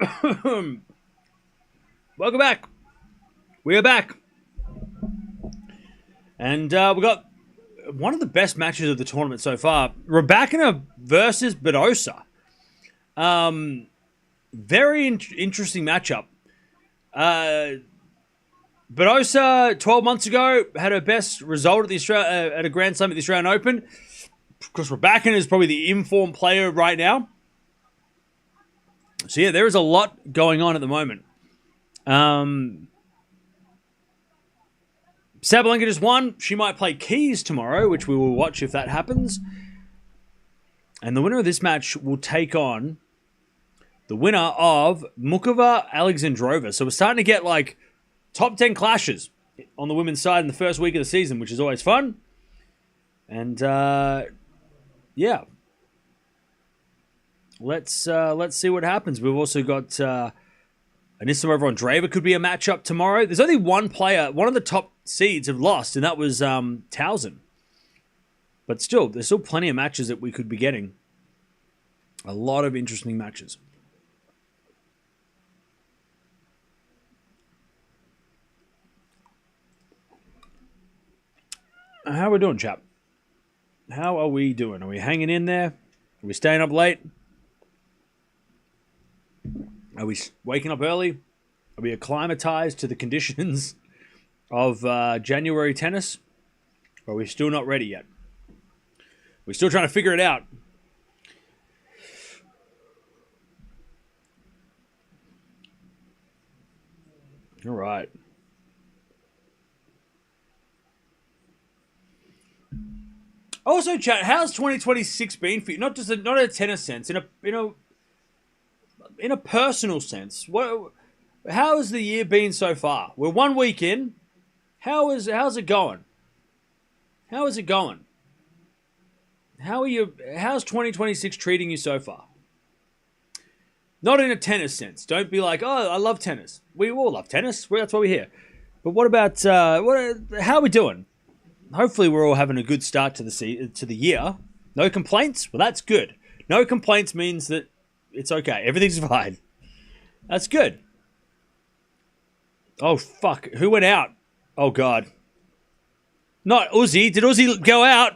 Welcome back. We are back. And we got one of the best matches of the tournament so far. Rybakina versus Badosa. Very interesting matchup. Badosa, 12 months ago, had her best result at at a Grand Slam at the Australian Open. Of course, Rybakina is probably the informed player right now. So yeah, there is a lot going on at the moment. Sabalenka just won. She might play Keys tomorrow, which we will watch if that happens. And the winner of this match will take on the winner of Mukova Alexandrova. So we're starting to get like top 10 clashes on the women's side in the first week of the season, which is always fun. And yeah. Let's see what happens. We've also got Anisimova Andreeva could be a matchup tomorrow. There's only one player, one of the top seeds have lost, and that was Towson. But still, there's still plenty of matches that we could be getting. A lot of interesting matches. How are we doing, chap? How are we doing? Are we hanging in there? Are we staying up late? Are we waking up early? Are we acclimatized to the conditions of January tennis? Or are we still not ready yet? We're still trying to figure it out. All right. Also, chat, how's 2026 been for you? Not in a tennis sense, in a personal sense. How has the year been so far? We're 1 week in. How's it going? How is it going? How's 2026 treating you so far? Not in a tennis sense. Don't be like, oh, I love tennis. We all love tennis. That's why we're here. But what about how are we doing? Hopefully, we're all having a good start to the year. No complaints. Well, that's good. No complaints means that it's okay. Everything's fine. That's good. Oh fuck! Who went out? Oh god. Not Uzi. Did Uzi go out?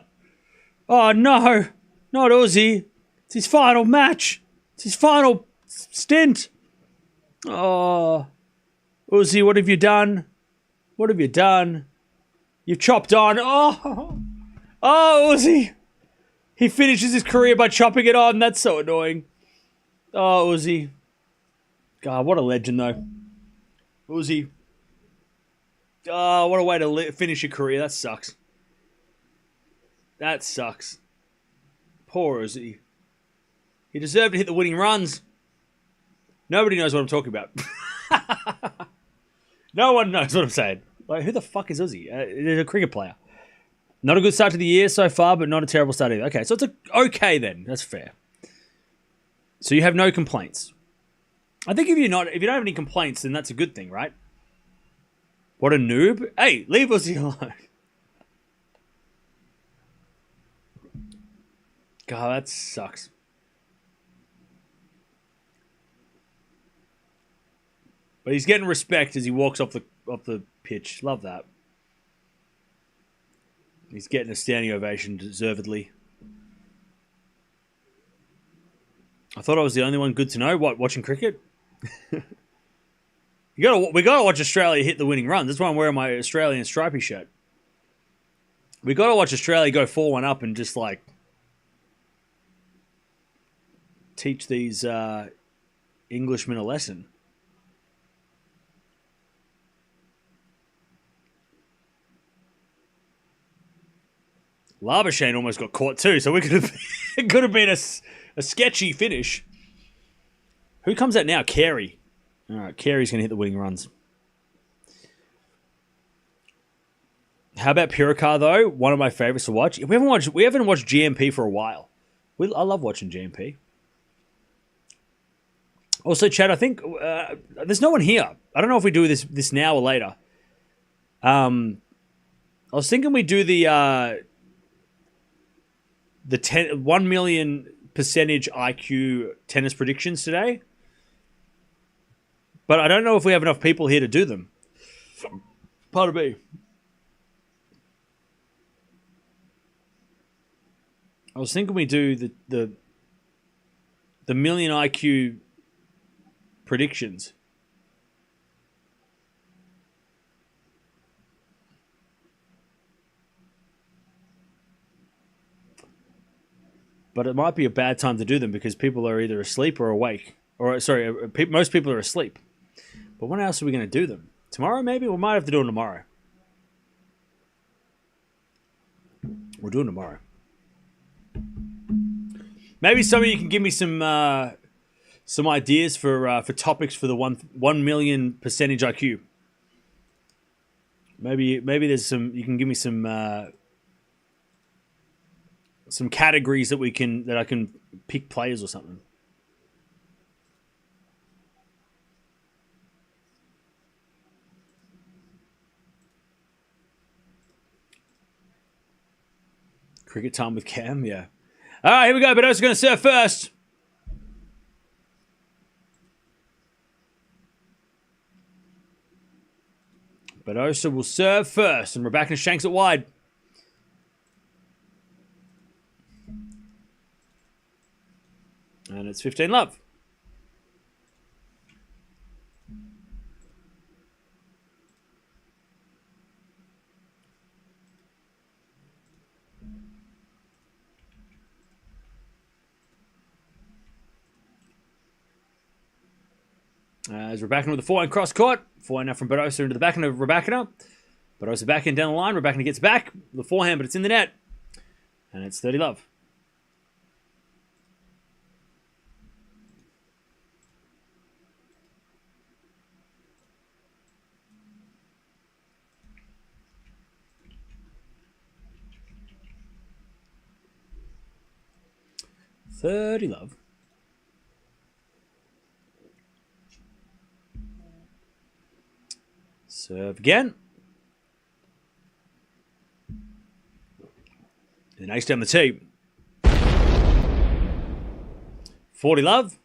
Oh no, not Uzi. It's his final match. It's his final stint. Oh, Uzi, what have you done? What have you done? You've chopped on. Oh, Uzi. He finishes his career by chopping it on. That's so annoying. Oh, Uzi. God, what a legend, though. Uzi. Oh, what a way to finish your career. That sucks. That sucks. Poor Uzi. He deserved to hit the winning runs. Nobody knows what I'm talking about. No one knows what I'm saying. Like, who the fuck is Uzi? He's a cricket player. Not a good start to the year so far, but not a terrible start either. Okay, so it's okay then. That's fair. So you have no complaints. I think if you don't have any complaints, then that's a good thing, right? What a noob. Hey, leave Uzi alone. God, that sucks. But he's getting respect as he walks off the pitch. Love that. He's getting a standing ovation, deservedly. I thought I was the only one good to know. What, watching cricket? We gotta watch Australia hit the winning runs. That's why I'm wearing my Australian stripy shirt. We gotta watch Australia go 4-1 up and just like teach these Englishmen a lesson. Labuschagne almost got caught too, so it could have been a sketchy finish. Who comes out now? Carey. All right, Carey's going to hit the winning runs. How about Puricar though? One of my favorites to watch. We haven't watched GMP for a while. I love watching GMP. Also, Chad, I think there's no one here. I don't know if we do this now or later. I was thinking we do the 1 million percentage IQ tennis predictions today. But I don't know if we have enough people here to do them. Pardon me. I was thinking we do the million IQ predictions. But it might be a bad time to do them because people are either asleep or awake. Or, sorry, most people are asleep. But when else are we going to do them? Tomorrow, maybe? We might have to do them tomorrow. We're doing tomorrow. Maybe some of you can give me some ideas for topics for the 1 million percentage IQ. Maybe there's some. You can give me some categories that I can pick players or something. Cricket time with Cam, yeah. All right, here we go. Badosa's going to serve first. Badosa will serve first, and Rybakina shanks it wide. And it's 15-love. As Rybakina with the forehand cross court. Forehand now from Badosa into the backhand of Rybakina. Badosa backhand down the line. Rybakina gets back. The forehand, but it's in the net. And it's 30-love. Love. Serve again. And ace down the tee. 40-love.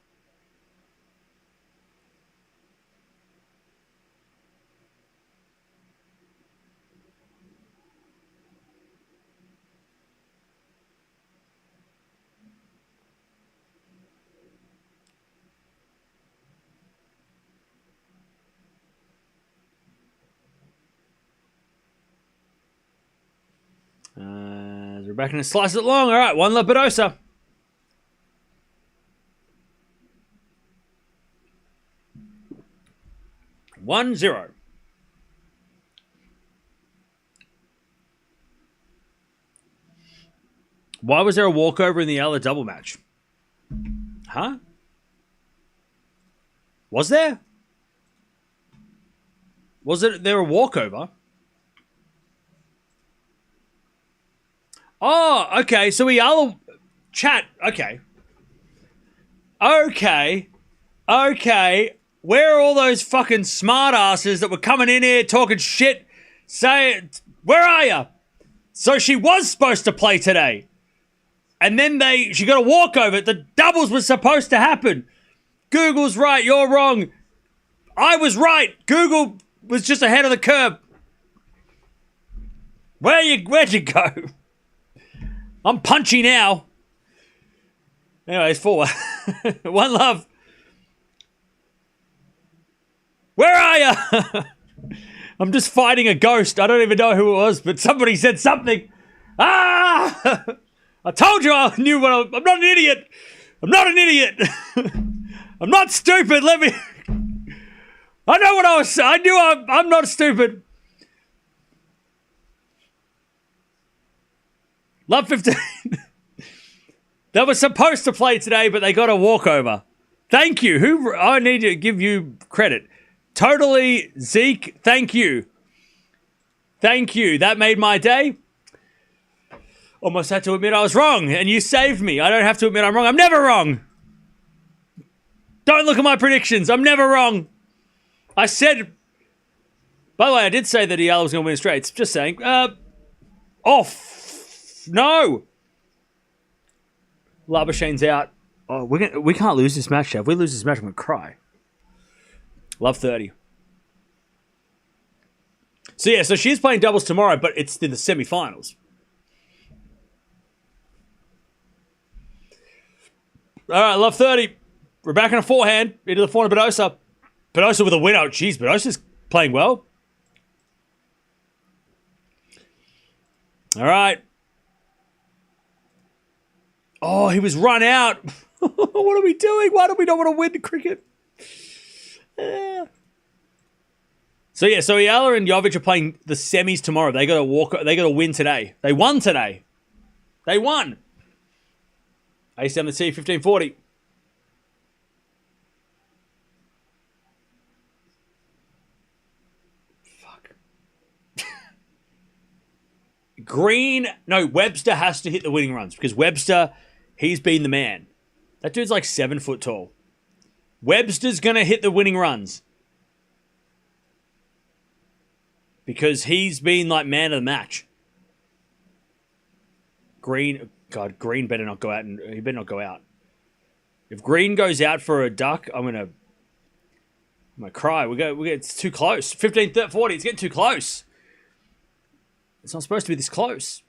Rybakina slices it long. All right, 1-love Badosa. One zero. Why was there a walkover in the Eala double match? Huh? Was there? Was there a walkover? Oh, okay. So Eala chat. Okay. Where are all those fucking smartasses that were coming in here talking shit? Where are you? So she was supposed to play today. And then she got a walkover. The doubles was supposed to happen. Google's right. You're wrong. I was right. Google was just ahead of the curve. Where'd you go? I'm punchy now. Anyways, 4. 1-love. Where are you? I'm just fighting a ghost. I don't even know who it was, but somebody said something. Ah! I told you I knew what I'm not an idiot. I'm not an idiot. I'm not stupid. I know what I was saying. I knew I'm not stupid. Love 15. They were supposed to play today, but they got a walkover. Thank you. I need to give you credit. Totally, Zeke, thank you. Thank you. That made my day. Almost had to admit I was wrong, and you saved me. I don't have to admit I'm wrong. I'm never wrong. Don't look at my predictions. I'm never wrong. I said... By the way, I did say that Eala was going to win straights. Just saying. No. Labuschane's out. Oh, we can't lose this match, Chef. If we lose this match, I'm going to cry. Love 30. So yeah, so she's playing doubles tomorrow, but it's in the semi-finals. All right, love 30. We're back in a forehand into the forehand Badosa. Badosa with a win. Oh, jeez, Badosa's playing well. All right. Oh, he was run out. What are we doing? Why do we not want to win cricket? So yeah, so Eala and Jovic are playing the semis tomorrow. They got to walk. They got to win today. They won today. They won. Ace down the tee, 15-40. Fuck. Webster has to hit the winning runs because Webster, he's been the man. That dude's like 7 foot tall. Webster's going to hit the winning runs. Because he's been like man of the match. Green better not go out, and he better not go out. If Green goes out for a duck, I'm gonna cry. It's too close. 15-40. It's getting too close. It's not supposed to be this close.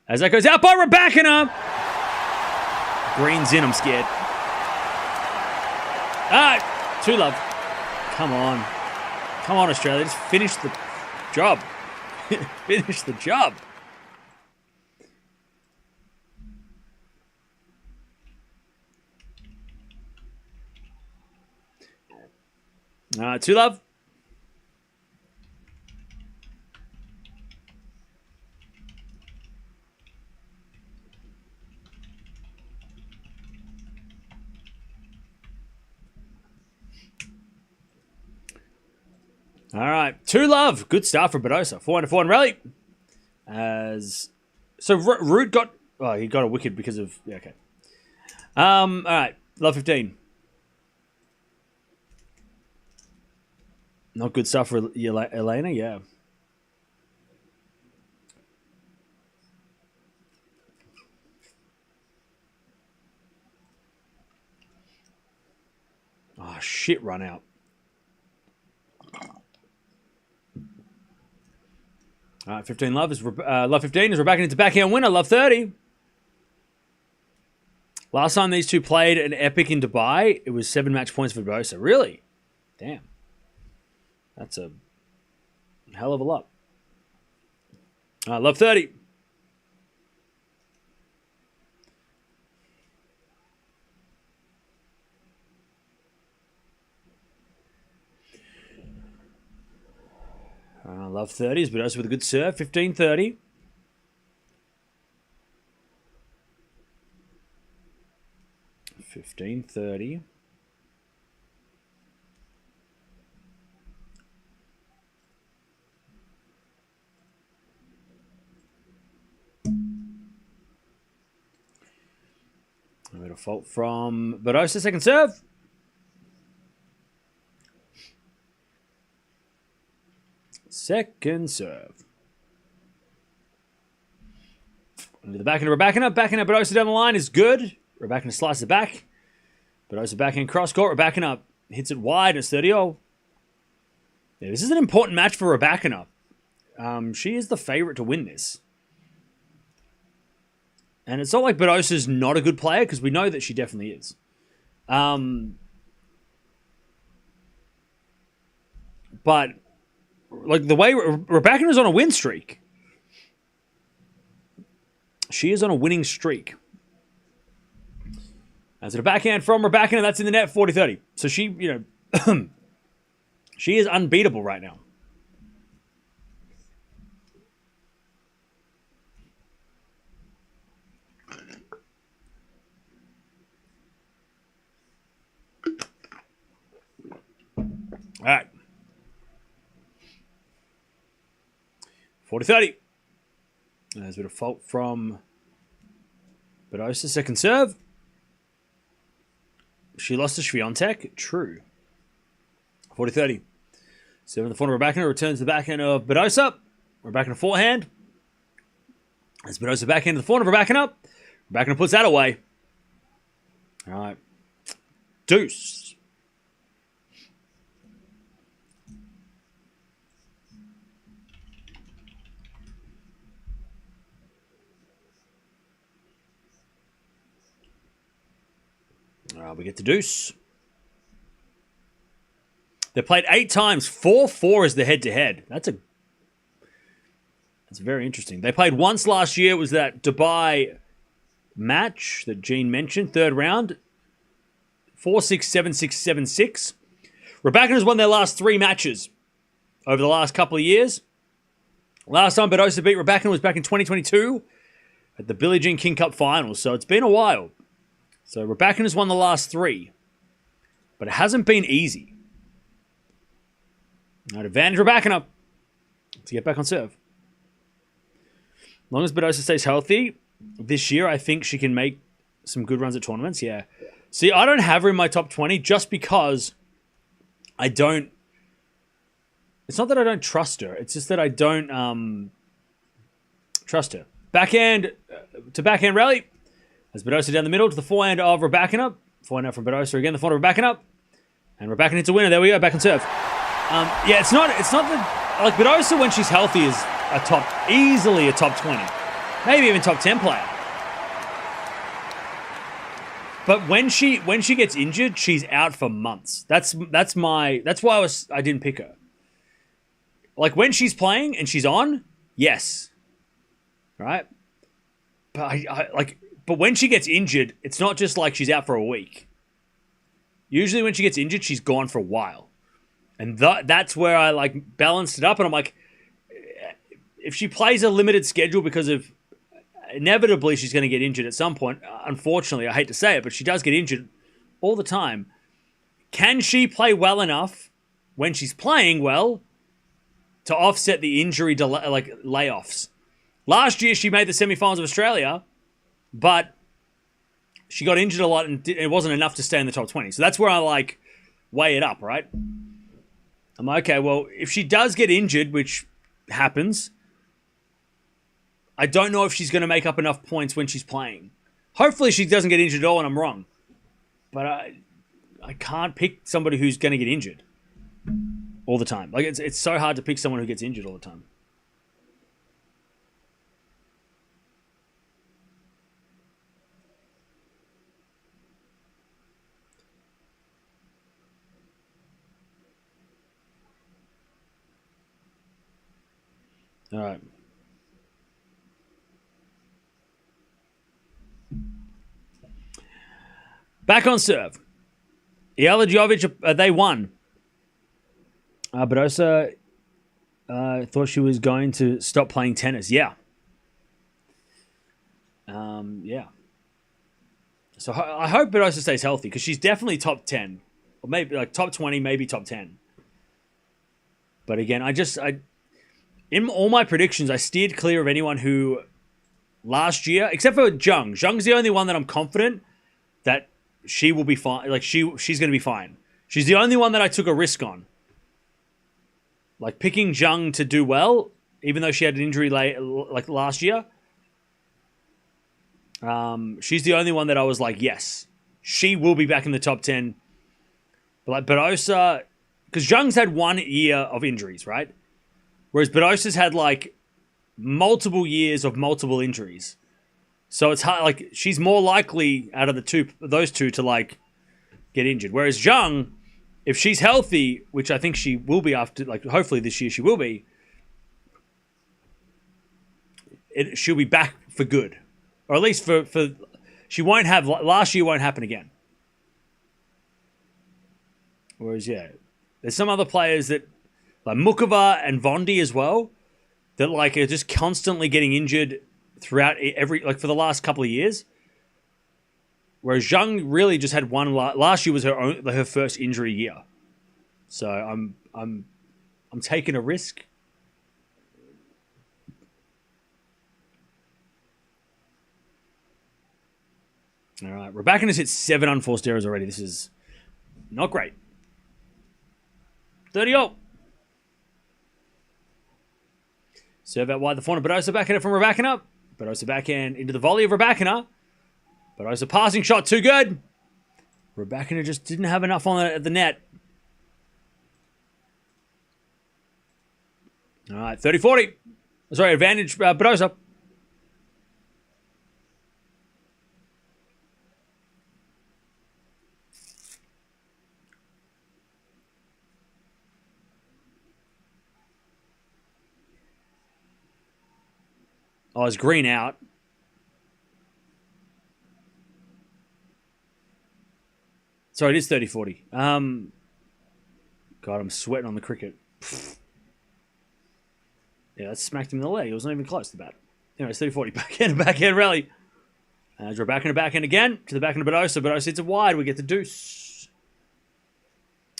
As that goes out by Rybakina. Green's in. I'm scared. All right, 2-love. Come on, Australia. Just finish the job. Finish the job. All right, 2-love. All right, 2-love. Good start for Badosa. 4-4 rally. Root got. Oh, he got a wicket because of. Yeah, okay. All right, love 15. Not good stuff for Elena. Yeah. Oh shit! Run out. All right, 15 love is love 15 is Rybakina into backhand winner. Love 30. Last time these two played an epic in Dubai, it was 7 match points for Badosa. Really? Damn. That's a hell of a lot. Love 30. Love 30s, but also with a good serve. 15-30. A bit of fault from Badosa, second serve. Second serve. Into the back end of Rybakina. Backhand at Badosa down the line is good. Rybakina slices it back. Badosa backhand cross court. Rybakina hits it wide and it's 30-0. Yeah, this is an important match for Rybakina. She is the favorite to win this. And it's not like Badosa's not a good player because we know that she definitely is. But like the way Rybakina is on a win streak. She is on a winning streak. As a backhand from Rybakina, that's in the net, 40-30. So she, she is unbeatable right now. All right. 40-30. There's a bit of fault from Badosa. Second serve. She lost to Swiatek. True. 40-30. Serve in the front of Rybakina. Returns to the backhand of Badosa. Rybakina forehand. As Badosa backhand to the front of Rybakina. Rybakina puts that away. All right. Deuce. we get to deuce. They played 8 times. 4-4 is the head-to-head. That's very interesting. They played once last year. It was that Dubai match that Gene mentioned, third round. 4-6, 7-6, 7-6. Rybakina's won their last 3 matches over the last couple of years. Last time Badosa beat Rybakina was back in 2022 at the Billie Jean King Cup Finals, so it's been a while. So Rybakina's won the last 3, but it hasn't been easy. All right, advantage Rybakina to get back on serve. As long as Badosa stays healthy this year, I think she can make some good runs at tournaments, yeah. See, I don't have her in my top 20 just because I don't... It's not that I don't trust her. It's just that I don't trust her. Backhand to backhand rally. As Badosa down the middle to the forehand of Rybakina. Forehand out from Badosa again. The forehand of Rybakina. And Rybakina hits a winner. There we go. Back on serve. Yeah, it's not that... Like, Badosa, when she's healthy, is easily a top 20. Maybe even top 10 player. But when she gets injured, she's out for months. That's why I didn't pick her. Like, when she's playing and she's on, yes. Right? But but when she gets injured, it's not just like she's out for a week. Usually when she gets injured, she's gone for a while. And that's where I, like, balanced it up. And I'm like, if she plays a limited schedule because of... Inevitably, she's going to get injured at some point. Unfortunately, I hate to say it, but she does get injured all the time. Can she play well enough when she's playing well to offset the injury layoffs? Last year, she made the semifinals of Australia, but she got injured a lot and it wasn't enough to stay in the top 20. So that's where I, weigh it up, right? I'm like, okay, well, if she does get injured, which happens... I don't know if she's going to make up enough points when she's playing. Hopefully she doesn't get injured at all and I'm wrong. But I can't pick somebody who's going to get injured all the time. Like, it's so hard to pick someone who gets injured all the time. All right. Back on serve. Eala Djokovic, they won. Badosa thought she was going to stop playing tennis. Yeah. Yeah. So I hope Badosa stays healthy because she's definitely top 10. Or maybe top 20, maybe top 10. But again, in all my predictions, I steered clear of anyone who last year, except for Zheng. Zheng's the only one that I'm confident that she will be fine. Like, she's going to be fine. She's the only one that I took a risk on. Like, picking Zheng to do well, even though she had an injury last year. She's the only one that I was like, yes, she will be back in the top 10. But Badosa, because Zheng's had 1 year of injuries, right? Whereas Badosa's had multiple years of multiple injuries. So it's hard, she's more likely out of those two to get injured. Whereas Zheng, if she's healthy, which I think she will be after, hopefully this year she will be, she'll be back for good. Or at least for she won't have, last year won't happen again. Whereas, yeah, there's some other players that, like Mukova and Vondi as well, that are just constantly getting injured throughout for the last couple of years. Whereas Zheng really just had one last year was her first injury year. So I'm taking a risk. All right, Rybakina has hit 7 unforced errors already. This is not great. 30-0. Serve out wide the forehand. Badosa backhand from Rybakina. Badosa backhand into the volley of Rybakina. Badosa passing shot too good. Rybakina just didn't have enough on it at the net. All right, 30-40. Sorry, advantage Badosa. Oh, is green out? Sorry, it is 30-40. God, I'm sweating on the cricket. Yeah, that smacked him in the leg. It wasn't even close to the bat. Anyway, it's 30-40. Backhand rally. As we're backhand again. To the backhand of Badosa. Badosa hits it wide. We get the deuce.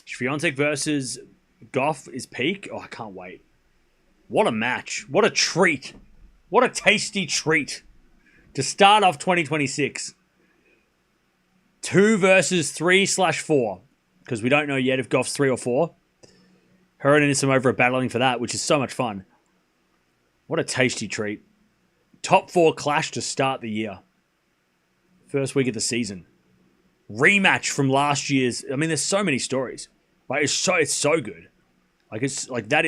Swiatek versus Gauff is peak. Oh, I can't wait. What a match. What a treat. What a tasty treat to start off 2026. 2 versus 3/4. Because we don't know yet if Gauff's 3 or 4. Her and Nissimova are battling for that, which is so much fun. What a tasty treat. Top 4 clash to start the year. First week of the season. Rematch from last year's. I mean, there's so many stories. Like, it's so good. Like, it's like that.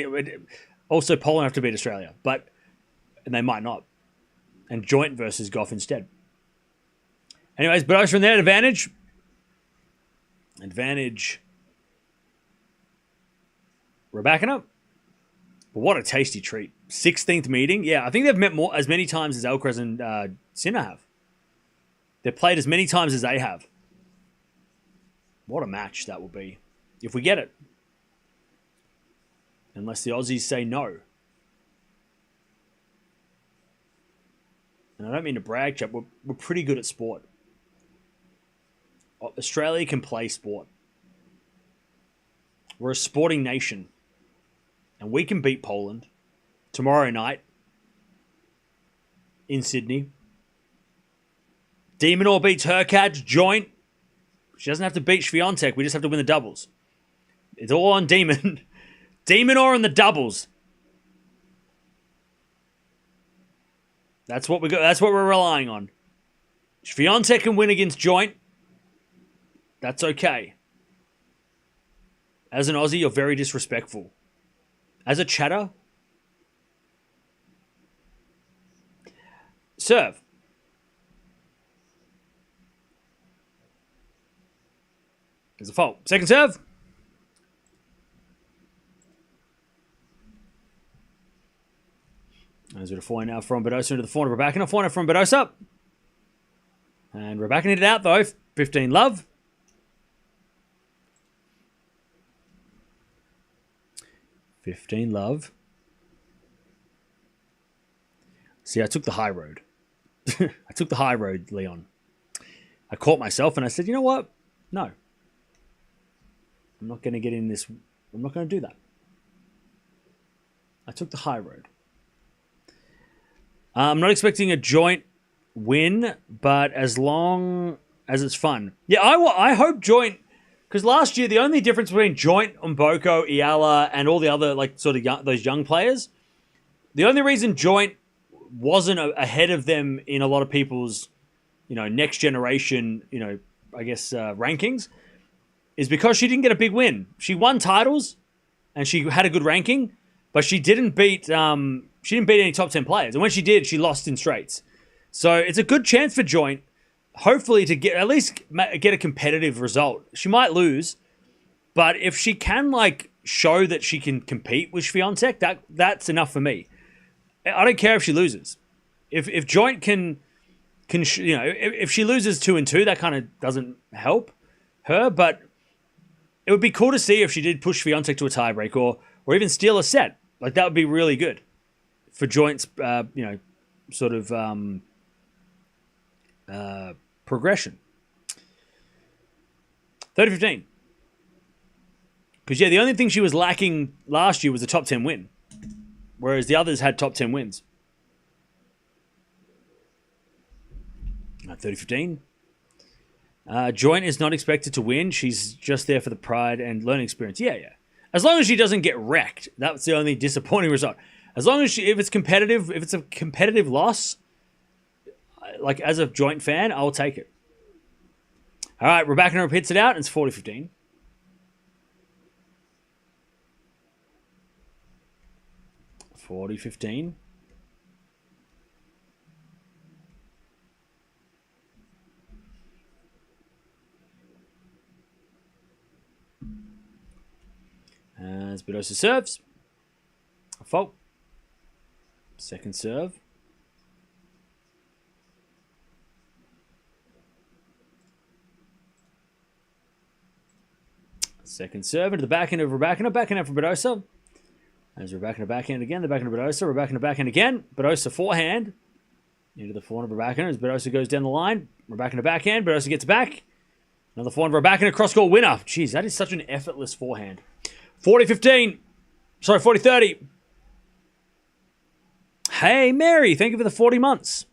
Also, Poland have to beat Australia, and they might not. And joint versus Gauff instead. Anyways, Badosa from there, advantage. Rybakina. But what a tasty treat. 16th meeting. Yeah, I think they've met as many times as Alcaraz and Sinner have. They've played as many times as they have. What a match that will be. If we get it. Unless the Aussies say no. And I don't mean to brag, chap. We're pretty good at sport. Australia can play sport. We're a sporting nation. And we can beat Poland tomorrow night in Sydney. Demonor beats Hurkacz, joint. She doesn't have to beat Swiatek. We just have to win the doubles. It's all on Demon. Demonor and the doubles. That's what we're relying on. Swiatek can win against joint. That's okay. As an Aussie, you're very disrespectful. As a chatter, serve. There's a fault. Second serve. There's a forehand now from Badosa into the forehand of Rybakina. Forehand from Badosa. And Rybakina hit it out though. 15 love. See, I took the high road. I took the high road, Leon. I caught myself and I said, you know what? No. I'm not going to get in this. I'm not going to do that. I took the high road. I'm not expecting a joint win, but as long as it's fun. Yeah, I hope joint, because last year the only difference between joint, Mboko, Eala, and all the other those young players, the only reason joint wasn't ahead of them in a lot of people's, next generation, rankings, is because she didn't get a big win. She won titles, and she had a good ranking, but she didn't beat any top 10 players. And when she did, she lost in straights. So it's a good chance for joint, hopefully, to at least get a competitive result. She might lose, but if she can show that she can compete with Swiatek, that's enough for me. I don't care if she loses. If joint can if she loses 2-2, that kind of doesn't help her. But it would be cool to see if she did push Swiatek to a tiebreak or even steal a set. That would be really good for joint's progression. 30-15. Because the only thing she was lacking last year was a top 10 win, whereas the others had top 10 wins. 30-15. Joint is not expected to win. She's just there for the pride and learning experience. Yeah. As long as she doesn't get wrecked, that's the only disappointing result. As long as if it's competitive, if it's a competitive loss, as a joint fan, I'll take it. All right, Rybakina hits it out, and it's 40-15. As Badosa serves. A fault. Second serve. Second serve into the backhand of Rybakina. Backhand for Badosa. There's Rybakina backhand again. The backhand of Badosa. Rybakina backhand again. Badosa forehand. Into the forehand of Rybakina as Badosa goes down the line. Rybakina backhand. Badosa gets back. Another forehand of Rybakina. Cross-court winner. Jeez, that is such an effortless forehand. 40-15. Sorry, 40-30. Hey, Mary. Thank you for the 40 months.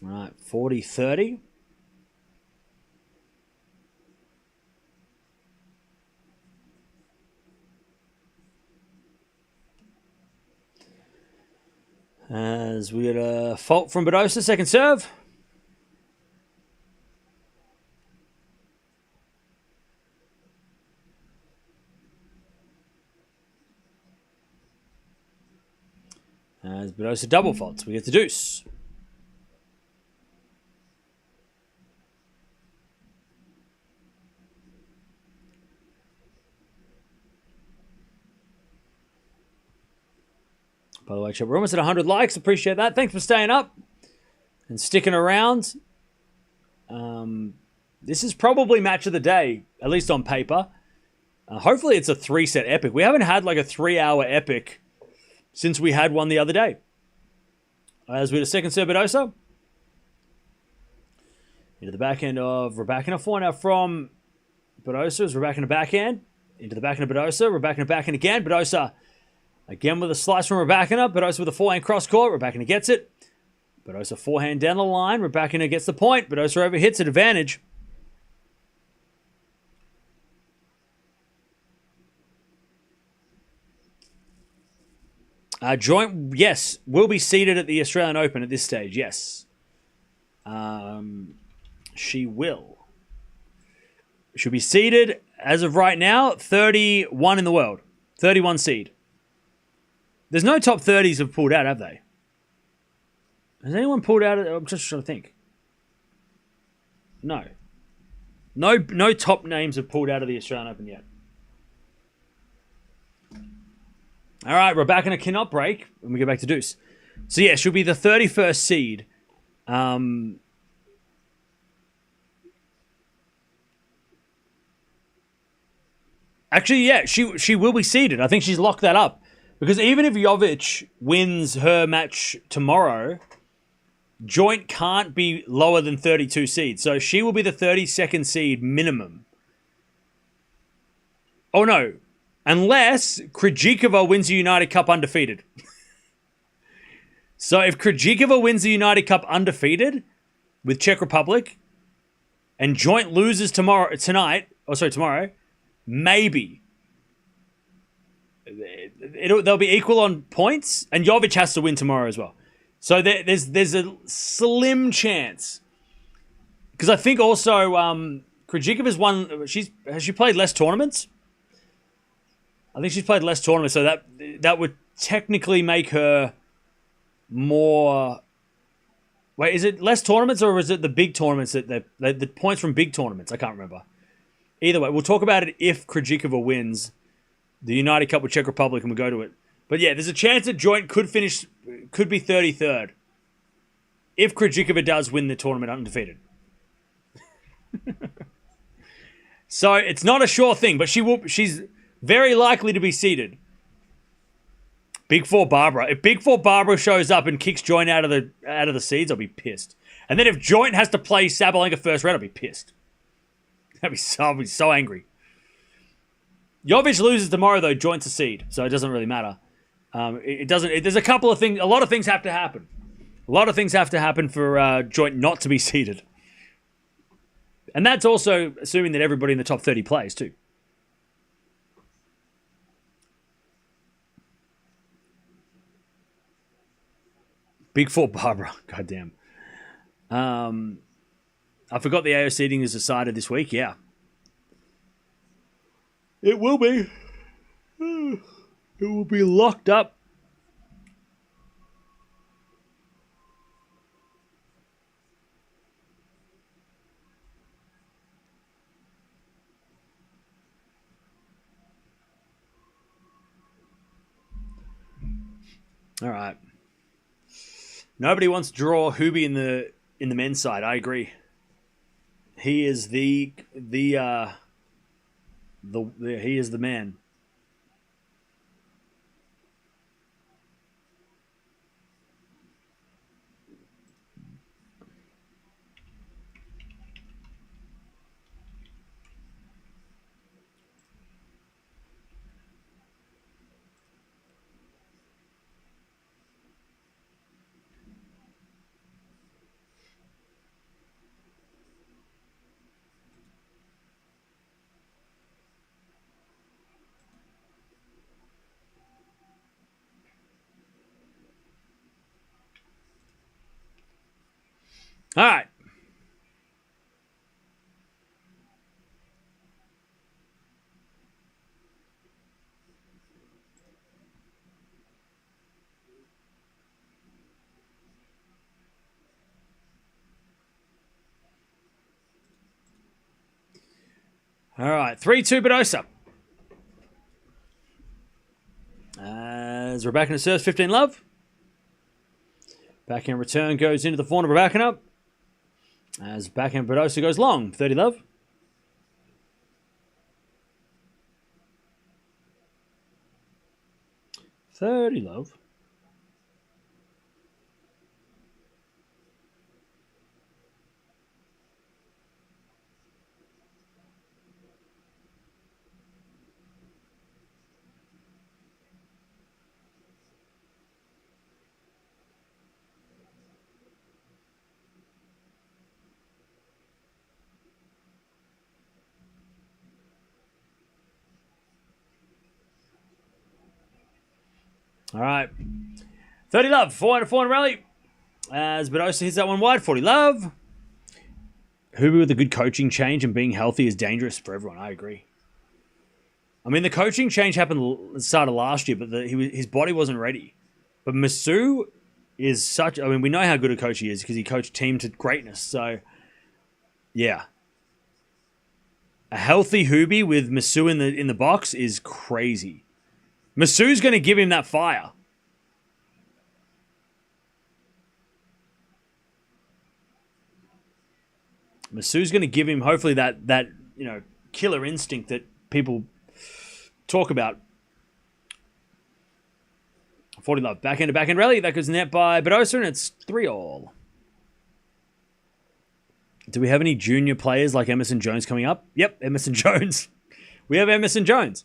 All right, 40-30. As we had a fault from Badosa, second serve. As Badosa double faults, we get the deuce. By the way, we're almost at 100 likes. Appreciate that. Thanks for staying up and sticking around. This is probably match of the day, at least on paper. Hopefully it's a 3-set epic. We haven't had like a 3-hour epic since we had one the other day. As we had a second serve Badosa. Into the backhand of Rybakina. Forehand from Badosa as Rybakina backhand. Into the backhand of Badosa. Rybakina backhand again. Badosa again with a slice from Rybakina. Badosa with a forehand cross-court. Rybakina gets it. Badosa forehand down the line. Rybakina gets the point. Badosa overhits at advantage. Joint, yes, will be seated at the Australian Open at this stage, yes. She will. She'll be seated, as of right now, 31 in the world. 31 seed. There's no top 30s have pulled out, have they? Has anyone pulled out? I'm just trying to think. No. No top names have pulled out of the Australian Open yet. All right, Rybakina cannot break. And we go back to deuce. So, yeah, she'll be the 31st seed. Actually, yeah, she will be seeded. I think she's locked that up. Because even if Jovic wins her match tomorrow, Joint can't be lower than 32 seeds. So she will be the 32nd seed minimum. Oh, no. Unless Krejcikova wins the United Cup undefeated. So if Krejcikova wins the United Cup undefeated with Czech Republic and Joint loses tomorrow, maybe. They'll be equal on points, and Jovic has to win tomorrow as well. So there's a slim chance. Because I think also Krejcikova's won. Has she played less tournaments? I think she's played less tournaments, so that would technically make her more. Wait, is it less tournaments or is it the big tournaments that the points from big tournaments? I can't remember. Either way, we'll talk about it if Krejcikova wins the United Cup with Czech Republic, and we'll go to it. But yeah, there's a chance that Joint could be 33rd if Krejcikova does win the tournament undefeated. So it's not a sure thing, but she's very likely to be seeded. Big Four Barbara. If Big Four Barbara shows up and kicks Joint out of the seeds, I'll be pissed. And then if Joint has to play Sabalenka first round, I'll be pissed. I'll be so angry. Jovic loses tomorrow though. Joint's a seed, so it doesn't really matter. There's a couple of things. A lot of things have to happen. A lot of things have to happen for Joint not to be seeded. And that's also assuming that everybody in the top 30 plays too. Big Four Barbara. Goddamn. I forgot the AO seeding is decided this week. Yeah. It will be. It will be locked up. All right. Nobody wants to draw Hubie in the men's side. I agree. He is he is the man. All right. All right. 3-2 Badosa. As Rybakina serves 15 love. Backhand return goes into the forehand of Rybakina. As backhand Badosa goes long. 30 love. All right. 30 love. 400 rally. As Badosa hits that one wide. 40 love. Hubie with a good coaching change and being healthy is dangerous for everyone. I agree. I mean, the coaching change happened at the start of last year, but his body wasn't ready. But Masu is such... I mean, we know how good a coach he is because he coached team to greatness. So, yeah. A healthy Hubie with Masu in the box is crazy. Masu's going to give him that fire. Masu's going to give him, hopefully, that killer instinct that people talk about. 40 love. Backhand to backhand rally. That goes net by Badosa, and it's 3-all. Do we have any junior players like Emerson Jones coming up? Yep, Emerson Jones. We have Emerson Jones.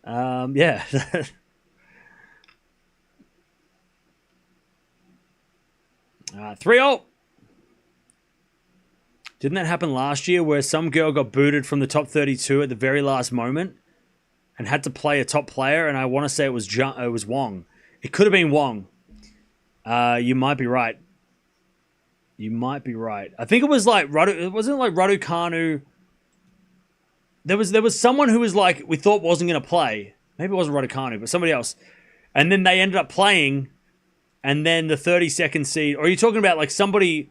Yeah. 3-0. Didn't that happen last year where some girl got booted from the top 32 at the very last moment and had to play a top player? And I want to say it was Wong. It could have been Wong. You might be right. I think it was like it wasn't like Raducanu. There was someone who was like we thought wasn't going to play. Maybe it wasn't Raducanu, but somebody else. And then they ended up playing, and then the 32nd seed. Or are you talking about like somebody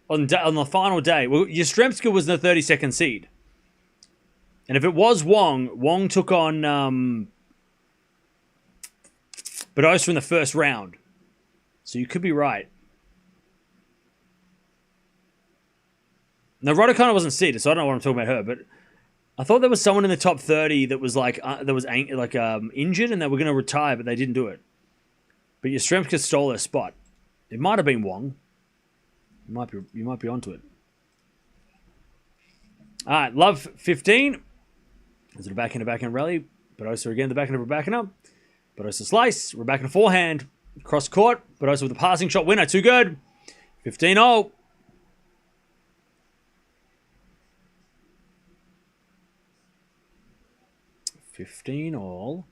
on the final day? Well, Yastrzemska was the 32nd seed, and if it was Wong took on Badosa in the first round. So you could be right. Now Raducanu wasn't seeded, so I don't know what I'm talking about her, but I thought there was someone in the top 30 that was injured and they were going to retire, but they didn't do it. But Yastrzemska stole their spot. It might have been Wong. You might be onto it. All right, love 15. Is it a backhand rally? Badosa again, the backhand of Rybakina. Badosa slice. Rybakina forehand. Cross court. Badosa with a passing shot winner. Too good. 15-0. $15-all.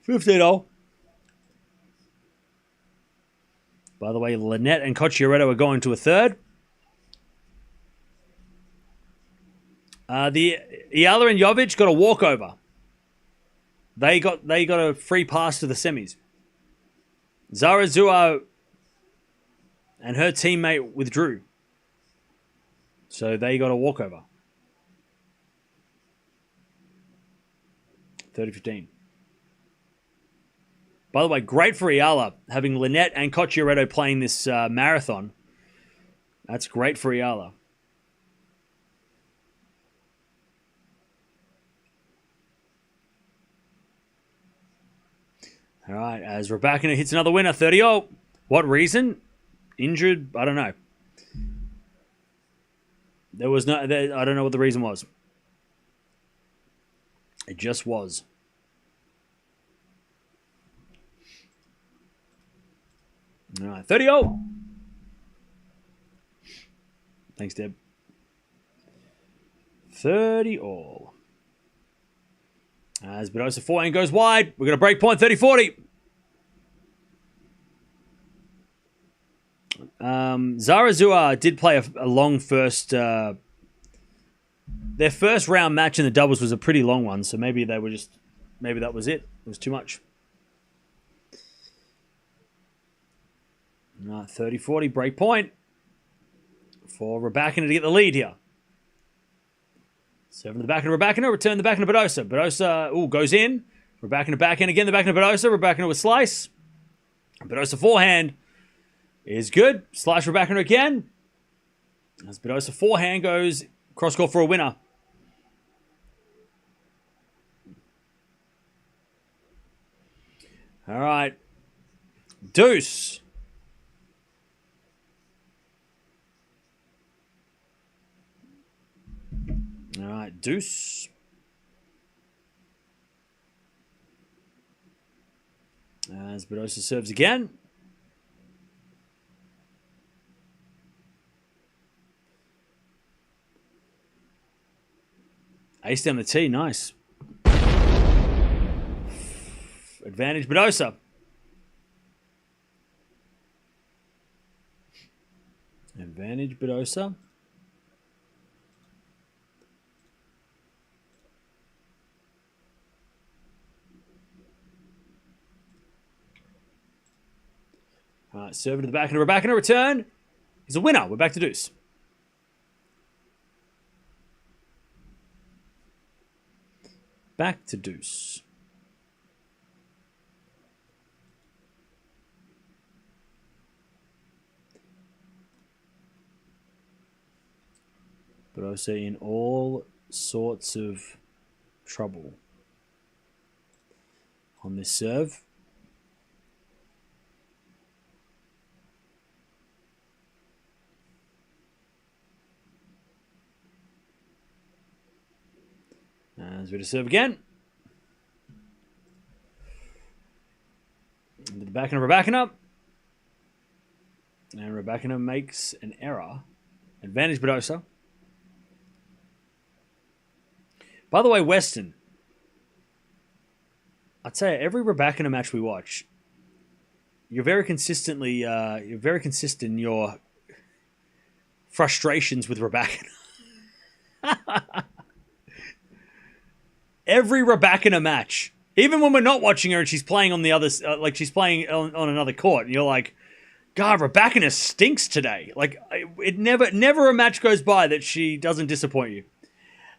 $15-all. By the way, Lynette and Cocciaretto are going to a third. The Eala and Jovic got a walkover. They got a free pass to the semis. Zara Zua and her teammate withdrew. So they got a walkover. 30-15. By the way, great for Eala having Lynette and Cocciaretto playing this marathon. That's great for Eala. All right, as Rybakina hits another winner, 30-0. What reason? Injured? I don't know. There was no. I don't know what the reason was. It just was. All right, 30-0. Thanks, Deb. 30-all. As Badosa forehand goes wide, we're going to break point 30-40. Zarazua did play a long first. Their first round match in the doubles was a pretty long one, so maybe they were just. Maybe that was it. It was too much. 30-40 break point for Rybakina to get the lead here. Serving to the back of Rybakina, return the back of Badosa. Badosa goes in. Rybakina back in again, the back of Badosa. Rybakina with slice. Badosa forehand is good. Slice Rybakina again. As Badosa forehand goes cross court for a winner. All right. Deuce. All right, deuce. As Badosa serves again. Ace down the tee, nice. Advantage Badosa. Advantage Badosa. All right, serve to the back of Rybakina, return. He's a winner. We're back to deuce. Back to deuce. Badosa in all sorts of trouble on this serve. As we to serve again. Into the back of Rybakina. And Rybakina makes an error. Advantage Badosa. By the way, Weston. I'd say every Rybakina match we watch, you're very consistent in your frustrations with Rybakina. Every Rybakina match, even when we're not watching her and she's playing on the other, like she's playing on another court, and you're like, God, Rybakina stinks today. Like it never a match goes by that she doesn't disappoint you.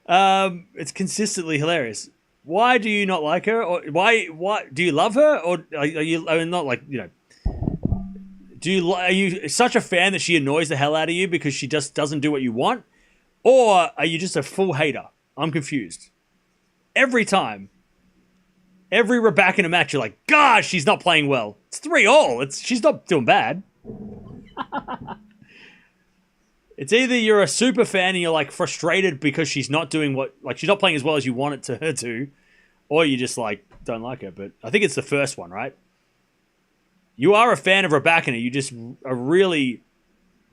It's consistently hilarious. Why do you not like her, or why do you love her, or are you? I mean, not like are you such a fan that she annoys the hell out of you because she just doesn't do what you want, or are you just a full hater? I'm confused. Every time, every Rybakina match, you're like, gosh, she's not playing well. It's 3-all. She's not doing bad. It's either you're a super fan and you're like frustrated because she's not doing she's not playing as well as you want her to, or you just like don't like her. But I think it's the first one, right? You are a fan of Rybakina. You just are really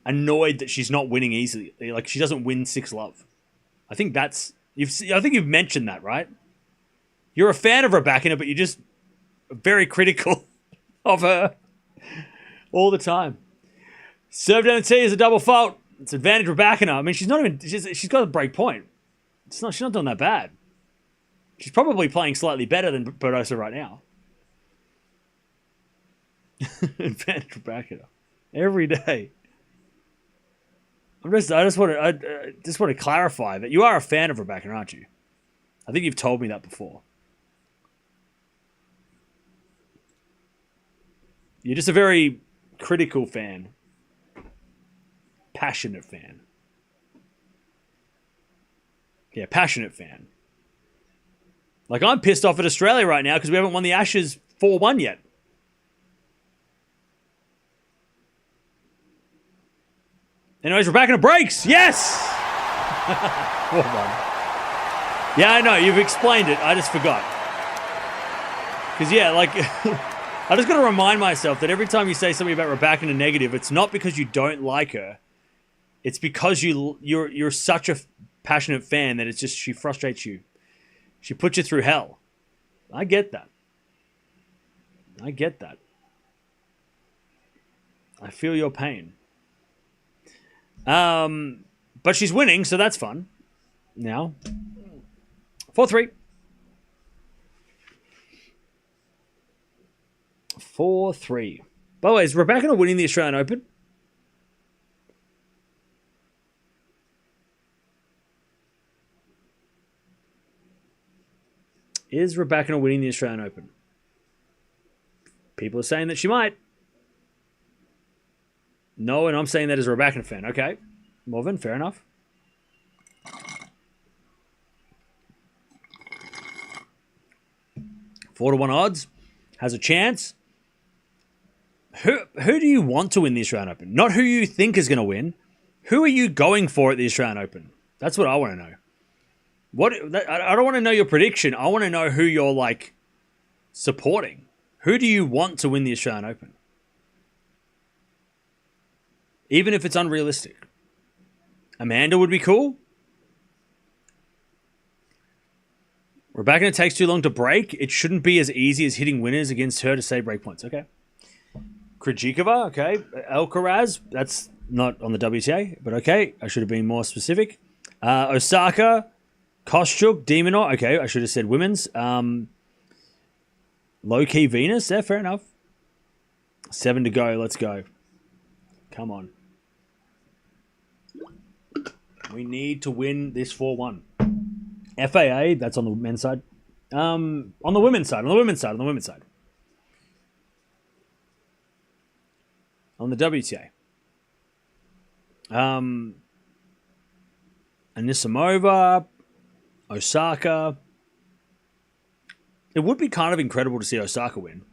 annoyed that she's not winning easily. Like she doesn't win 6-love. I think you've mentioned that, right? You're a fan of Rybakina, but you're just very critical of her all the time. Serve down the tee is a double fault. It's advantage Rybakina. I mean, she's got a break point. She's not doing that bad. She's probably playing slightly better than Badosa right now. Advantage Rybakina. Every day. I just want to clarify that you are a fan of Rybakina, aren't you? I think you've told me that before. You're just a very critical fan. Passionate fan. Yeah, passionate fan. Like, I'm pissed off at Australia right now because we haven't won the Ashes 4-1 yet. Anyways, Rybakina breaks. Yes! 4-1. Yeah, I know. You've explained it. I just forgot. Because, yeah, like... I just got to remind myself that every time you say something about Rybakina negative, it's not because you don't like her. It's because you're such a passionate fan that it's just she frustrates you. She puts you through hell. I get that. I get that. I feel your pain. But she's winning, so that's fun. Now, 4-3. 4-3. By the way, is Rybakina winning the Australian Open? Is Rybakina winning the Australian Open? People are saying that she might. No, and I'm saying that as a Rybakina fan. Okay. Morven, fair enough. Four to 1 odds. Has a chance. Who do you want to win the Australian Open? Not who you think is going to win. Who are you going for at the Australian Open? That's what I want to know. I don't want to know your prediction. I want to know who you're, like, supporting. Who do you want to win the Australian Open? Even if it's unrealistic. Amanda would be cool. Rybakina takes too long to break. It shouldn't be as easy as hitting winners against her to save break points. Okay. Krejcikova, okay. Alcaraz, that's not on the WTA, but okay. I should have been more specific. Osaka, Kostyuk, Demonor. Okay, I should have said women's. Low-key Venus. Yeah, fair enough. 7 to go. Let's go. Come on. We need to win this 4-1. FAA, that's on the men's side. On the women's side. On the WTA. Anisimova, Osaka. It would be kind of incredible to see Osaka win.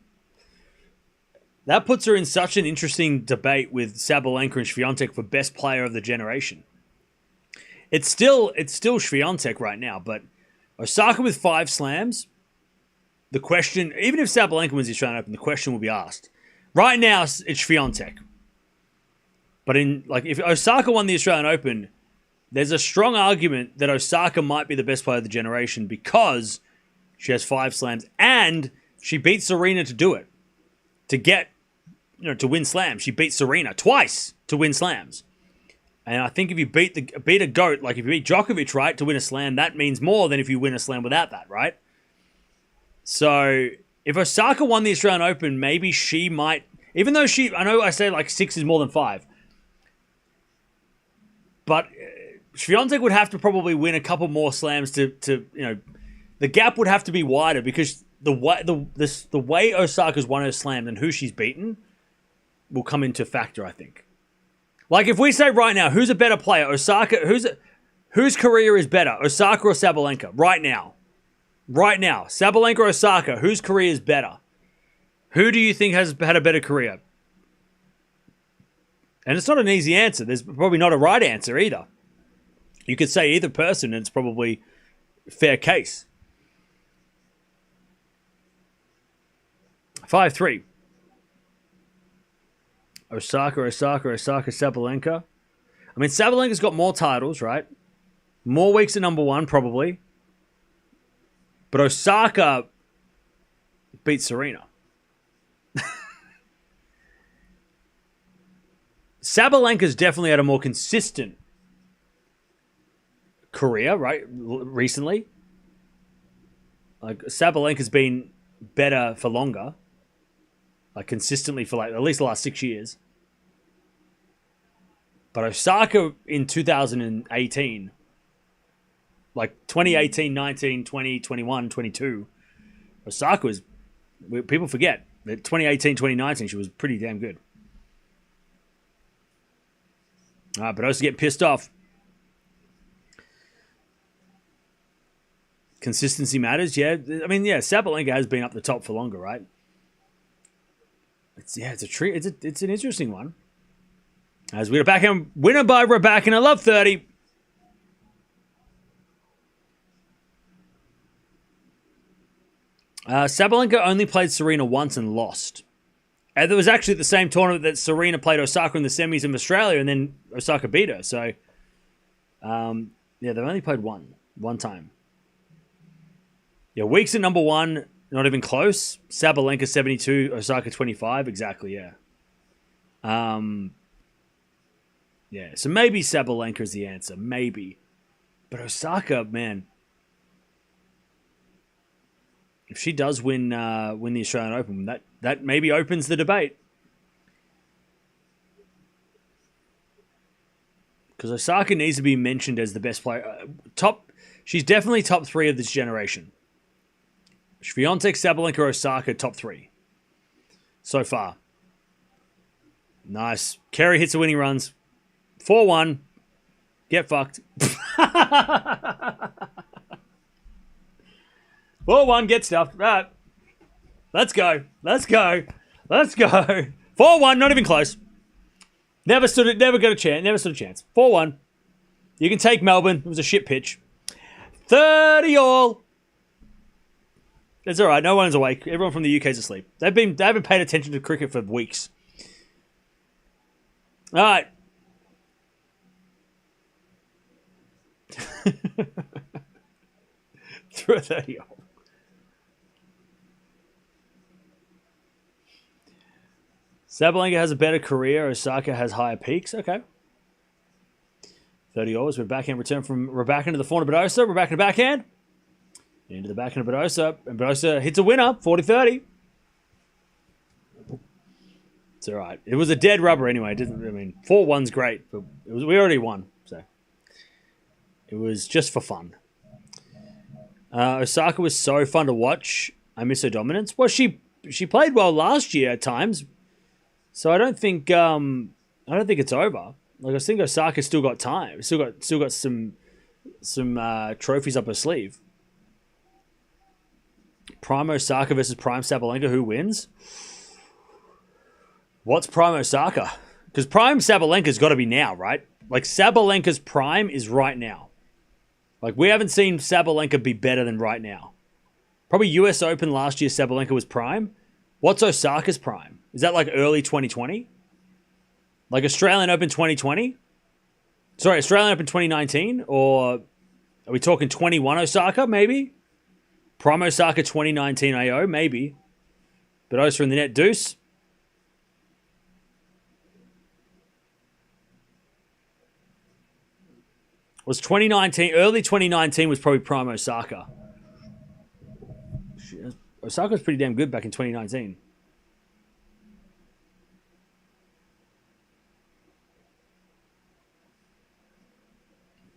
That puts her in such an interesting debate with Sabalenka and Swiatek for best player of the generation. It's still Swiatek right now, but Osaka with 5 slams. The question, even if Sabalenka wins the Australian Open, the question will be asked. Right now, it's Swiatek. But if Osaka won the Australian Open, there's a strong argument that Osaka might be the best player of the generation because she has 5 slams and she beat Serena to do it. To win slams. She beat Serena twice to win slams. And I think if you beat a GOAT, like if you beat Djokovic, right, to win a slam, that means more than if you win a slam without that, right? So if Osaka won the Australian Open, maybe she might, even though I know I say like 6 is more than 5, but Swiatek would have to probably win a couple more slams to the gap would have to be wider because the way Osaka's won her slam and who she's beaten will come into factor, I think. Like if we say right now, who's a better player, Osaka? Whose career is better, Osaka or Sabalenka? Right now, Sabalenka or Osaka? Whose career is better? Who do you think has had a better career? And it's not an easy answer. There's probably not a right answer either. You could say either person, and it's probably a fair case. 5-3. Osaka, Sabalenka. I mean, Sabalenka's got more titles, right? More weeks at number 1, probably. But Osaka beat Serena. Sabalenka's definitely had a more consistent career, right? Recently. Like, Sabalenka's been better for longer. Like, consistently for, like, at least the last 6 years. But Osaka in 2018, like 2018, 19, 20, 21, 22, Osaka was, people forget that 2018, 2019, she was pretty damn good. All right, Badosa getting pissed off. Consistency matters, yeah. I mean, yeah, Sabalenka has been up the top for longer, right? It's an interesting one. As we go back and winner by Rybakina, love 30. Sabalenka only played Serena once and lost. And it was actually the same tournament that Serena played Osaka in the semis in Australia, and then Osaka beat her. So, yeah, they've only played one time. Yeah, weeks at number one, not even close. Sabalenka 72, Osaka 25. Exactly, yeah. Yeah, so maybe Sabalenka is the answer. Maybe. But Osaka, man. If she does win the Australian Open, that maybe opens the debate. Because Osaka needs to be mentioned as the best player. She's definitely top 3 of this generation. Swiatek, Sabalenka, Osaka, top 3. So far. Nice. Kerry hits the winning runs. 4-1. Get fucked. 4-1, get stuffed. Right. Let's go. 4-1, not even close. Never got a chance. 4-1. You can take Melbourne. It was a shit pitch. 30 all. It's all right. No one's awake. Everyone from the UK is asleep. They haven't paid attention to cricket for weeks. All right. Through a 30 all. Sabalenka has a better career. Osaka has higher peaks. Okay. 30 overs. We're backhand return from Rybakina to the forehand of Badosa. Rybakina backhand. Into the backhand of Badosa. And Badosa hits a winner. 40-30. It's all right. It was a dead rubber anyway. 4-1's great. But we already won. So it was just for fun. Osaka was so fun to watch. I miss her dominance. Well, she played well last year at times. So I don't think it's over. Like, I think Osaka's still got time. Still got some trophies up her sleeve. Prime Osaka versus Prime Sabalenka. Who wins? What's Prime Osaka? Because Prime Sabalenka's got to be now, right? Like, Sabalenka's prime is right now. Like, we haven't seen Sabalenka be better than right now. Probably US Open last year, Sabalenka was prime. What's Osaka's prime? Is that like early 2020? Like Australian Open 2020? Sorry, Australian Open 2019? Or are we talking 21 Osaka, maybe? Prime Osaka 2019 AO, maybe. Badosa in the net, deuce. Was 2019, early 2019 was probably Prime Osaka. Osaka was pretty damn good back in 2019.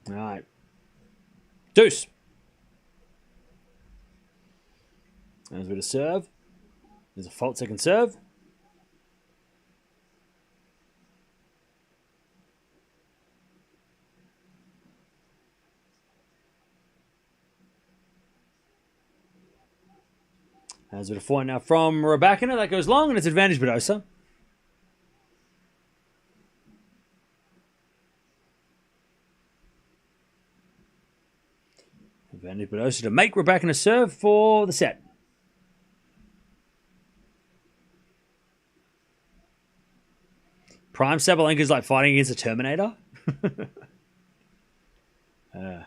All right. Deuce. There's a bit of serve. There's a fault second serve. There's a bit of forehand now from Rybakina. That goes long, and it's advantage Badosa. Advantage Badosa to make Rybakina serve for the set. Prime Sabalenka is like fighting against a Terminator. All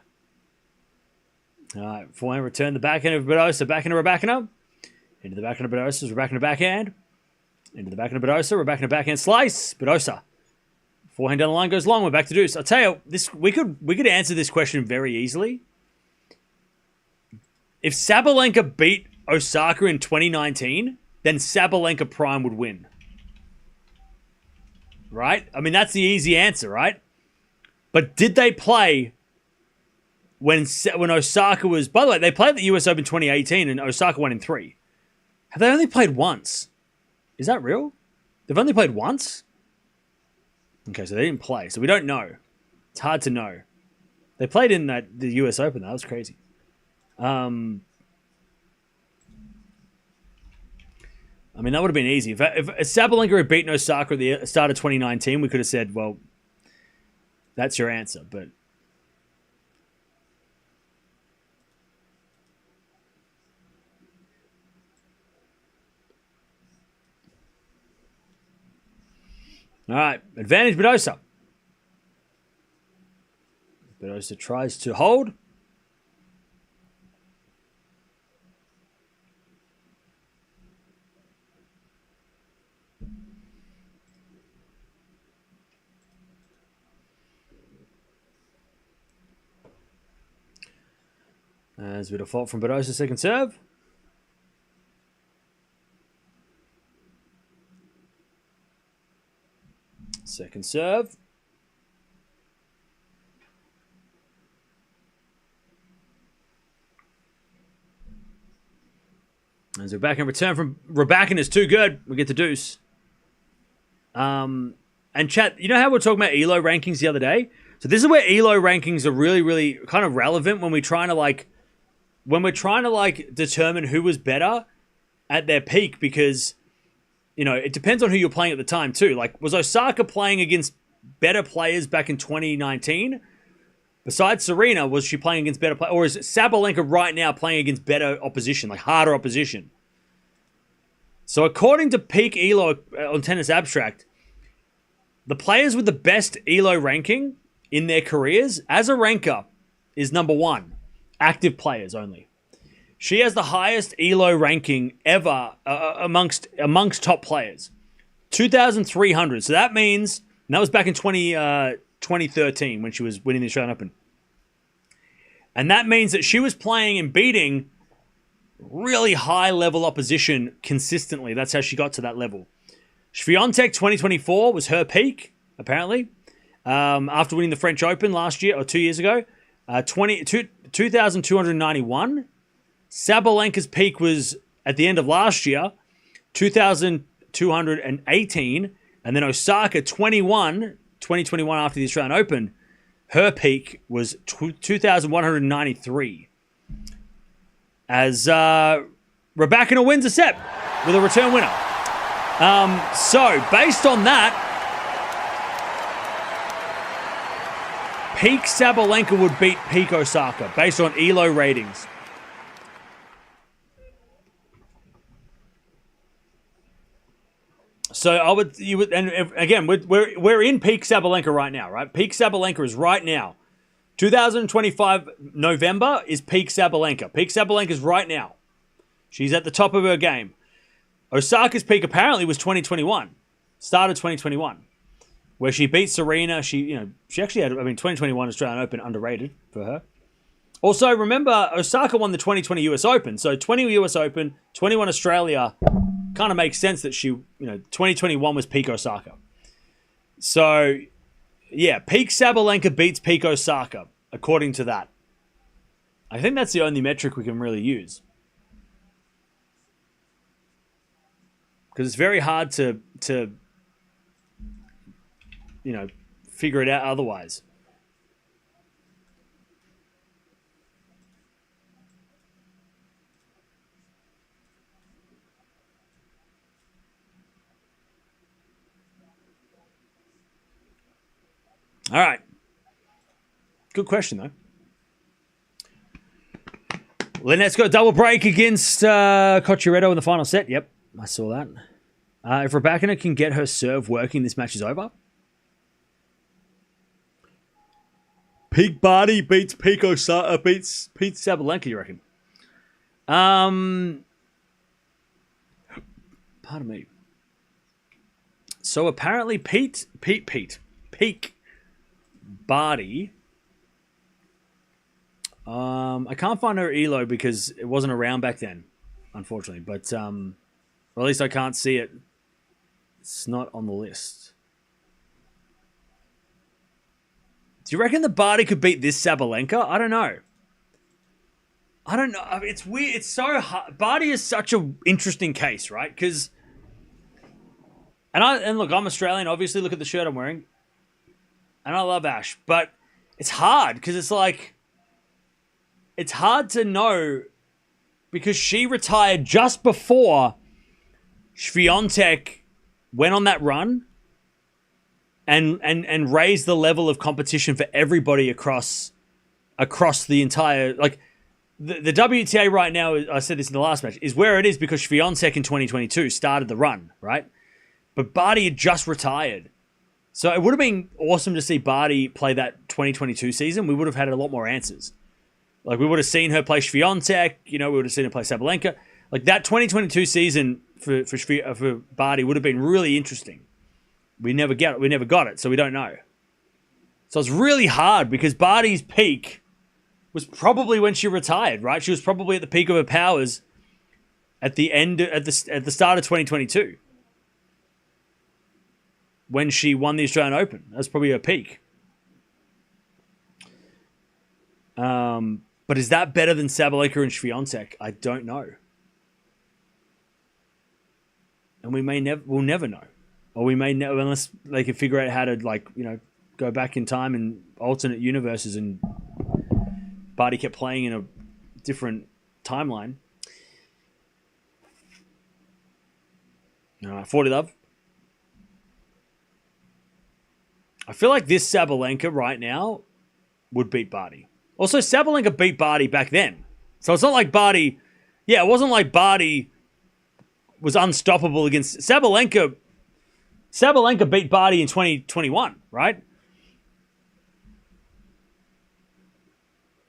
right, forehand return the backhand of Badosa. Backhand of Rybakina. Into the backhand of Badosa. Rybakina backhand. Into the backhand of Badosa. Rybakina backhand slice. Badosa. Forehand down the line goes long. We're back to deuce. I'll tell you, we could answer this question very easily. If Sabalenka beat Osaka in 2019, then Sabalenka prime would win. Right? I mean, that's the easy answer, right? But did they play when Osaka was... By the way, they played the US Open 2018 and Osaka won in 3. Have they only played once? Is that real? They've only played once? Okay, so they didn't play. So we don't know. It's hard to know. They played in the US Open. That was crazy. I mean, that would have been easy. If Sabalenka had beaten Osaka at the start of 2019, we could have said, well, that's your answer. But all right, advantage Badosa. Badosa tries to hold. There's a bit of fault from Badosa, second serve. Second serve. As we're back in return from Rybakina is too good. We get the deuce. And chat, you know how we were talking about ELO rankings the other day? So this is where ELO rankings are really, really kind of relevant when we're trying to determine who was better at their peak, because, you know, it depends on who you're playing at the time too. Like, was Osaka playing against better players back in 2019? Besides Serena, was she playing against better players? Or is Sabalenka right now playing against better opposition, like harder opposition? So according to peak ELO on Tennis Abstract, the players with the best ELO ranking in their careers, Azarenka is number 1. Active players only. She has the highest ELO ranking ever amongst top players. 2,300. So that means, and that was back in 2013 when she was winning the Australian Open. And that means that she was playing and beating really high level opposition consistently. That's how she got to that level. Swiatek 2024 was her peak, apparently, after winning the French Open last year or 2 years ago. 2,291. Sabalenka's peak was at the end of last year, 2,218. And then Osaka 2021 after the Australian Open, her peak was 2,193. As Rybakina wins a set with a return winner. So, based on that, peak Sabalenka would beat peak Osaka, based on ELO ratings. So and again, we're in peak Sabalenka right now, right? Peak Sabalenka is right now. 2025 November is peak Sabalenka. Peak Sabalenka is right now. She's at the top of her game. Osaka's peak apparently was 2021, started 2021, where she beat Serena. She actually had, 2021 Australian Open underrated for her. Also, remember, Osaka won the 2020 US Open. So 20 US Open, 21 Australia. Kind of makes sense that she, 2021 was peak Osaka. So, yeah, peak Sabalenka beats peak Osaka, according to that. I think that's the only metric we can really use. Because it's very hard to figure it out otherwise. All right. Good question, though. Lynette's got a double break against Cocciaretto in the final set. Yep, I saw that. If Rybakina can get her serve working, this match is over. Peak Barty beats peak Osaka, beats Sabalenka, you reckon? Pardon me. So apparently peak Barty. I can't find her ELO because it wasn't around back then, unfortunately. But or at least I can't see it. It's not on the list. Do you reckon the Barty could beat this Sabalenka? I don't know. I mean, it's weird. It's so hard. Barty is such an interesting case, right? Because, and look, I'm Australian. Obviously, look at the shirt I'm wearing, and I love Ash, but it's hard because it's like, it's hard to know because she retired just before Swiatek went on that run and raised the level of competition for everybody across the entire, like, the WTA right now, I said this in the last match, is where it is because Swiatek in 2022 started the run, right? But Barty had just retired. So it would have been awesome to see Barty play that 2022 season. We would have had a lot more answers. Like, we would have seen her play Swiatek, we would have seen her play Sabalenka. Like, that 2022 season for Barty would have been really interesting. We never got it, so we don't know. So it's really hard because Barty's peak was probably when she retired, right? She was probably at the peak of her powers at the start of 2022 when she won the Australian Open. That was probably her peak. But is that better than Sabalenka and Swiatek? I don't know. And we'll never know. Or we may never, unless they can figure out how to, go back in time in alternate universes and Barty kept playing in a different timeline. All right, 40 love. I feel like this Sabalenka right now would beat Barty. Also, Sabalenka beat Barty back then. So it's not like Barty... Yeah, it wasn't like Barty was unstoppable against... Sabalenka beat Barty in 2021, right?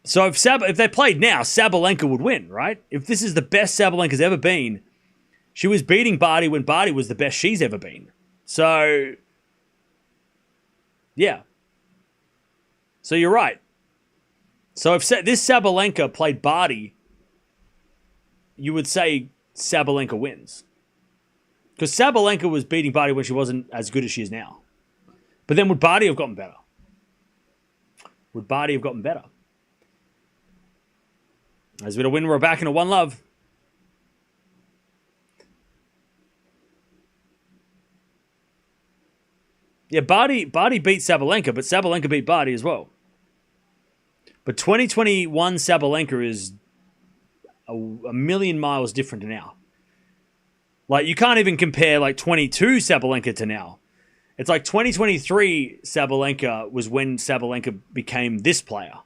So if they played now, Sabalenka would win, right? If this is the best Sabalenka's ever been, she was beating Barty when Barty was the best she's ever been. So, yeah. So you're right. So if this Sabalenka played Barty, you would say Sabalenka wins. Because Sabalenka was beating Barty when she wasn't as good as she is now. But then would Barty have gotten better? Would Barty have gotten better? As we're to win, we're back into one love. Yeah, Barty beat Sabalenka, but Sabalenka beat Barty as well. But 2021 Sabalenka is a million miles different to now. Like, you can't even compare, 22 Sabalenka to now. It's like 2023 Sabalenka was when Sabalenka became this player.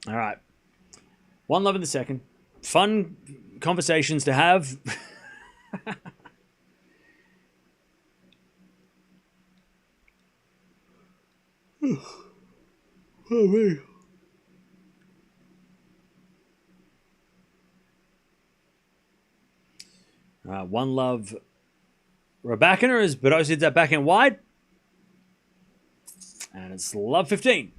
All right. One love in the second. Fun conversations to have. Oh, me. One love. Rybakina as Badosa hits that backhand wide. And it's love 15.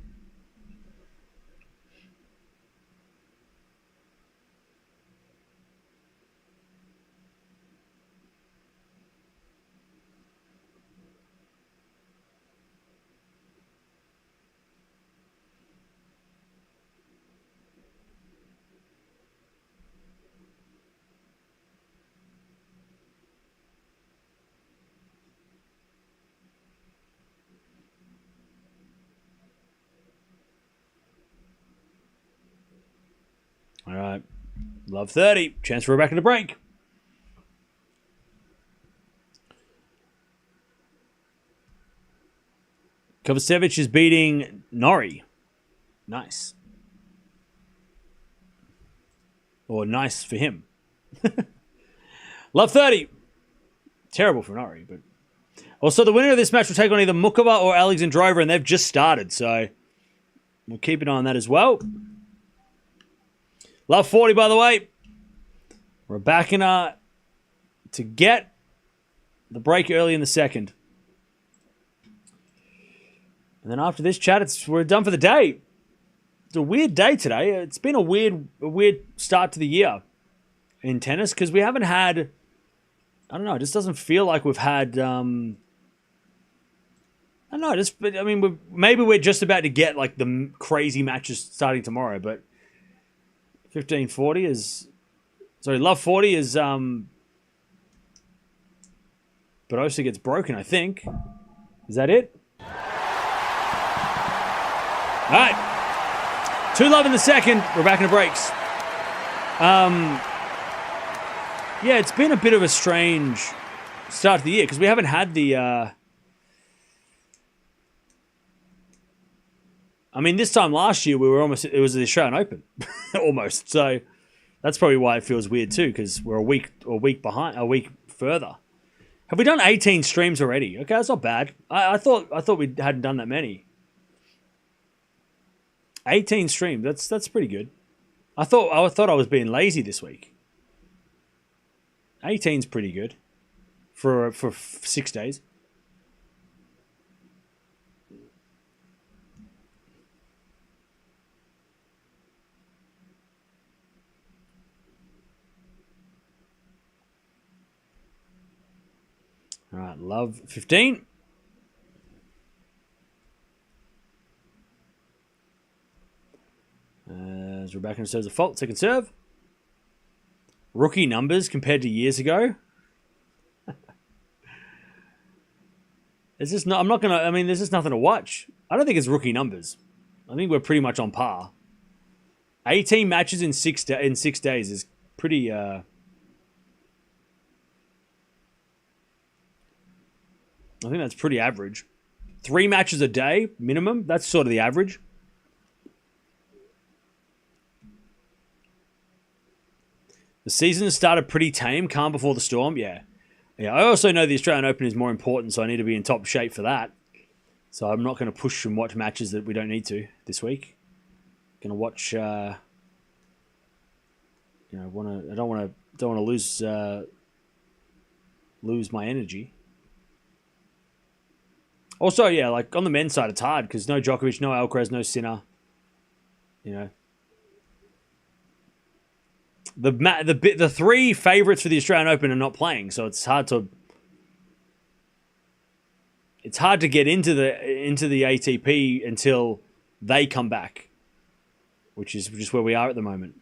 All right. Love 30. Chance for Rybakina to break. Kovacevic is beating Norrie. Nice. Or nice for him. Love 30. Terrible for Norrie, but... Also, the winner of this match will take on either Mukova or Alexandrova, and they've just started, so... We'll keep an eye on that as well. Love 40, by the way. Rybakina to get the break early in the second. And then after this chat, we're done for the day. It's a weird day today. It's been a weird start to the year. in tennis because we haven't had. I don't know. It just doesn't feel like we've had. I don't know. Maybe we're just about to get like the crazy matches starting tomorrow, but 15:40 is. Sorry, Love 40 is. Badosa gets broken. I think. Is that it? All right. 2-love in the second. Rybakina breaks. Yeah, it's been a bit of a strange start to the year because we haven't had the. This time last year we were almost. It was the Australian Open, almost. So that's probably why it feels weird too because we're a week behind, a week further. Have we done 18 streams already? Okay, that's not bad. I thought we hadn't done that many. 18 streams. That's pretty good. I thought I was being lazy this week. 18's pretty good for 6 days. All right, Love 15. As Rybakina serves a fault, second serve. Rookie numbers compared to years ago. It's just not. I'm not gonna. There's just nothing to watch. I don't think it's rookie numbers. I think we're pretty much on par. 18 matches in 6 days is pretty. I think that's pretty average. 3 matches a day minimum. That's sort of the average. The season started pretty tame, calm before the storm. Yeah. I also know the Australian Open is more important, so I need to be in top shape for that. So I'm not going to push and watch matches that we don't need to this week. Going to watch. I don't want to lose my energy. Also, yeah, like on the men's side, it's hard because no Djokovic, no Alcaraz, no Sinner. The 3 favourites for the Australian Open are not playing, so it's hard to get into the ATP until they come back, which is just where we are at the moment.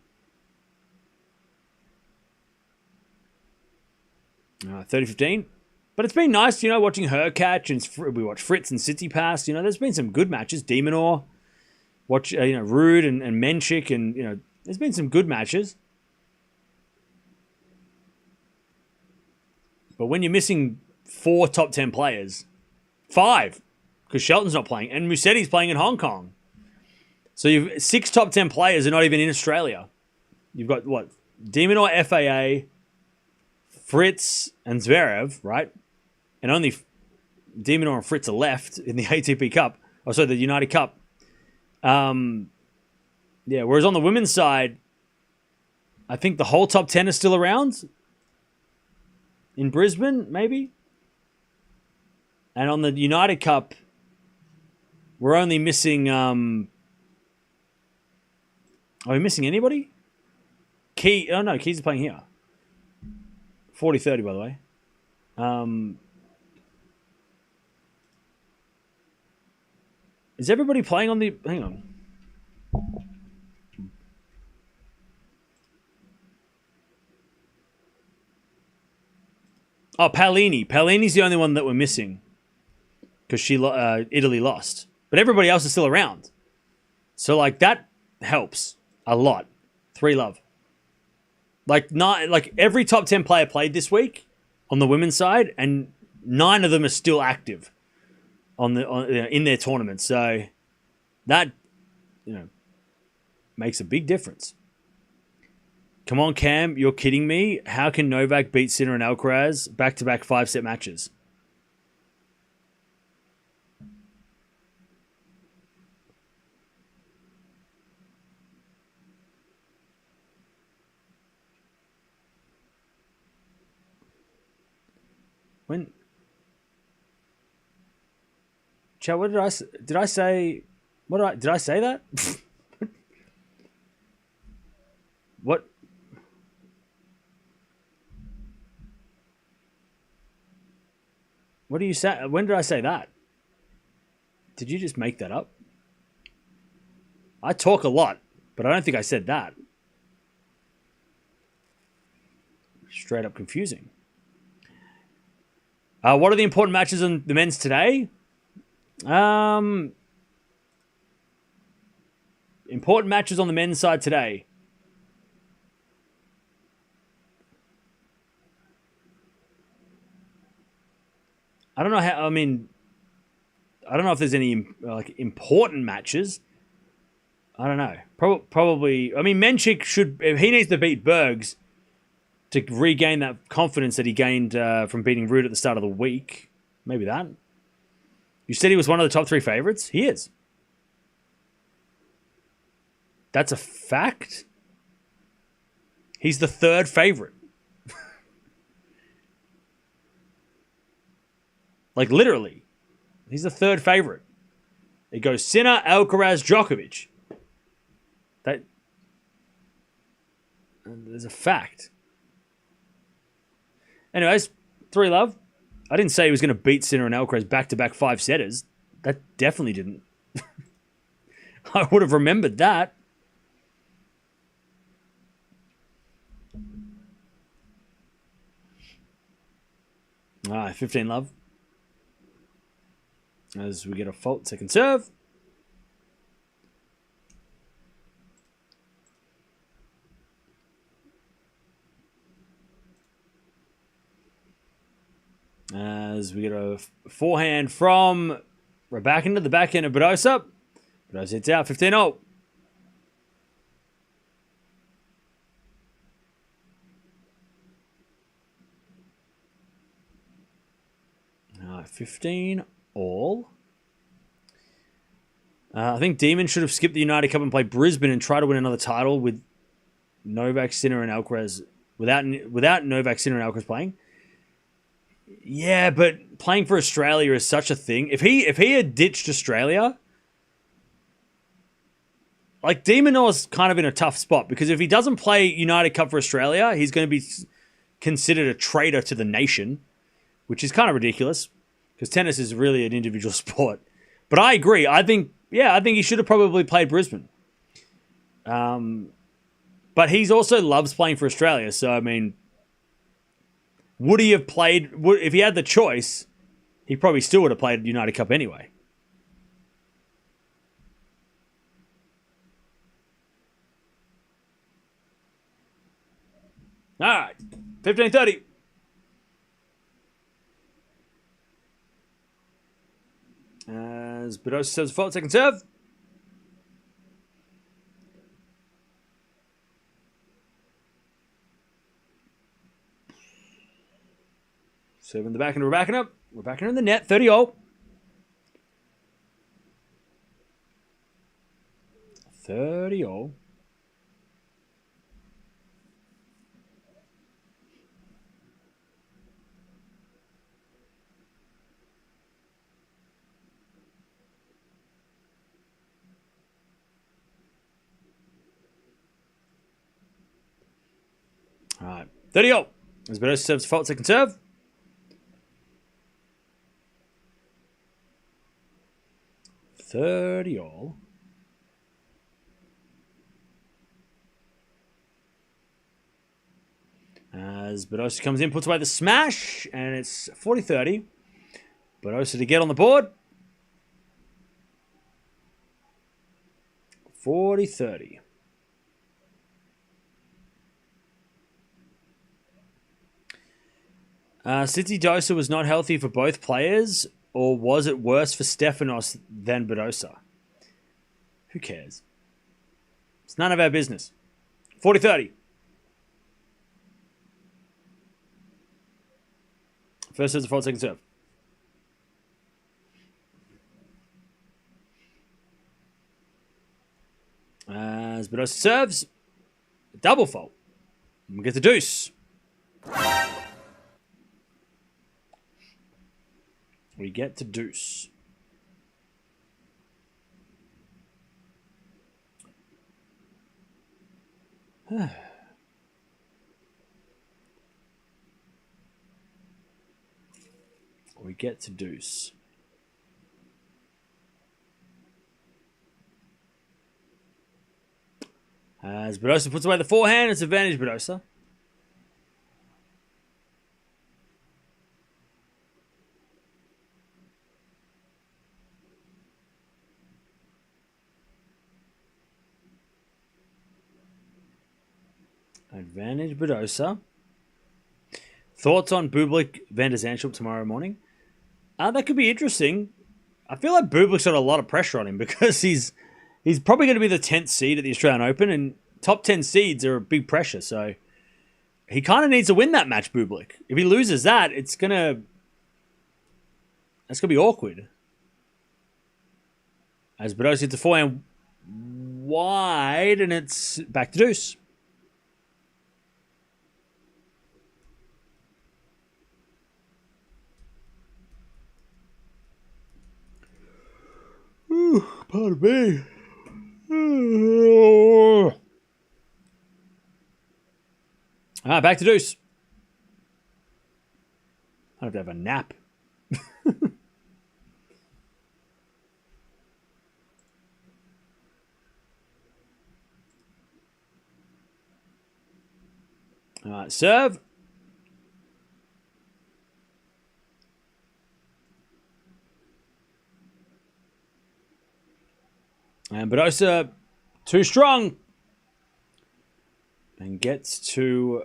30-15. But it's been nice, watching her catch, and we watch Fritz and Tsitsipas. There's been some good matches. De Minaur, watch, Rude and Menchik, and there's been some good matches. But when you're missing 4 top 10 players, 5, because Shelton's not playing, and Musetti's playing in Hong Kong, so you've 6 top 10 players are not even in Australia. You've got what? De Minaur, FAA, Fritz, and Zverev, right? And only De Minaur and Fritz are left in the ATP Cup. Oh, sorry, the United Cup. Whereas on the women's side, I think the whole top 10 is still around. In Brisbane, maybe? And on the United Cup, we're only missing... Are we missing anybody? Keys is playing here. 40-30, by the way. Is everybody playing on the... Hang on. Oh, Paolini. Paolini's the only one that we're missing. Because Italy lost. But everybody else is still around. So, that helps a lot. 3-love. Every top 10 player played this week on the women's side, and 9 of them are still active in their tournament. So that makes a big difference. Come on, Cam, you're kidding me. How can Novak beat Sinner and Alcaraz back-to-back 5-set matches? When? Chad, what did I say? Did I say that? What? What do you say? When did I say that? Did you just make that up? I talk a lot, but I don't think I said that. Straight up confusing. What are the important matches on the men's today? Important matches on the men's side today. I don't know how. I mean, I don't know if there's any important matches. I don't know. Probably. I mean, Menchik should. He needs to beat Bergs to regain that confidence that he gained from beating Ruud at the start of the week. Maybe that. You said he was one of the top 3 favorites? He is. That's a fact? He's the 3rd favorite. Like, literally. He's the 3rd favorite. It goes Sinner, Alcaraz, Djokovic. There's a fact. Anyways, 3-love. I didn't say he was going to beat Sinner and Alcaraz back-to-back 5-setters. That definitely didn't. I would have remembered that. All right, 15-love. As we get a fault second serve. As we get a forehand from Rybakina to the backhand of Badosa. Badosa hits out, 15-0. All right, 15-all. I think Demon should have skipped the United Cup and played Brisbane and try to win another title with Novak, Sinner, and Alcaraz. Without Novak, Sinner, and Alcaraz playing. Yeah, but playing for Australia is such a thing. If he had ditched Australia, like De Minaur's kind of in a tough spot because if he doesn't play United Cup for Australia, he's going to be considered a traitor to the nation, which is kind of ridiculous because tennis is really an individual sport. But I agree. I think he should have probably played Brisbane. But he also loves playing for Australia. So, I mean, would he have played... if he had the choice, he probably still would have played United Cup anyway. All right, 15-30. As Badosa serves fault, second serve. Serving the back and Rybakina. Rybakina in the net, 30-all. 30-all. All right, 30-all. As Badosa serves fault, second serve. All. As Badosa comes in, puts away the smash, and it's 40-30. Badosa to get on the board. 40-30. Dosa was not healthy for both players, or was it worse for Stefanos than Badosa? Who cares? It's none of our business. 40-30. First serve, fault, second serve. As Badosa serves, double fault. We get the deuce. We get to deuce. We We get to deuce. As Badosa puts away the forehand, it's advantage Badosa. Advantage Badosa. Thoughts on Bublik Van der Zandschulp tomorrow morning? That could be interesting. I feel like Bublik's got a lot of pressure on him because he's probably going to be the 10th seed at the Australian Open, and top 10 seeds are a big pressure. So he kind of needs to win that match, Bublik. If he loses that, that's gonna be awkward. As Badosa hits the forehand wide, and it's back to deuce. Pardon me. Back to deuce. I have to have a nap. All right, serve. And Badosa, too strong. And gets to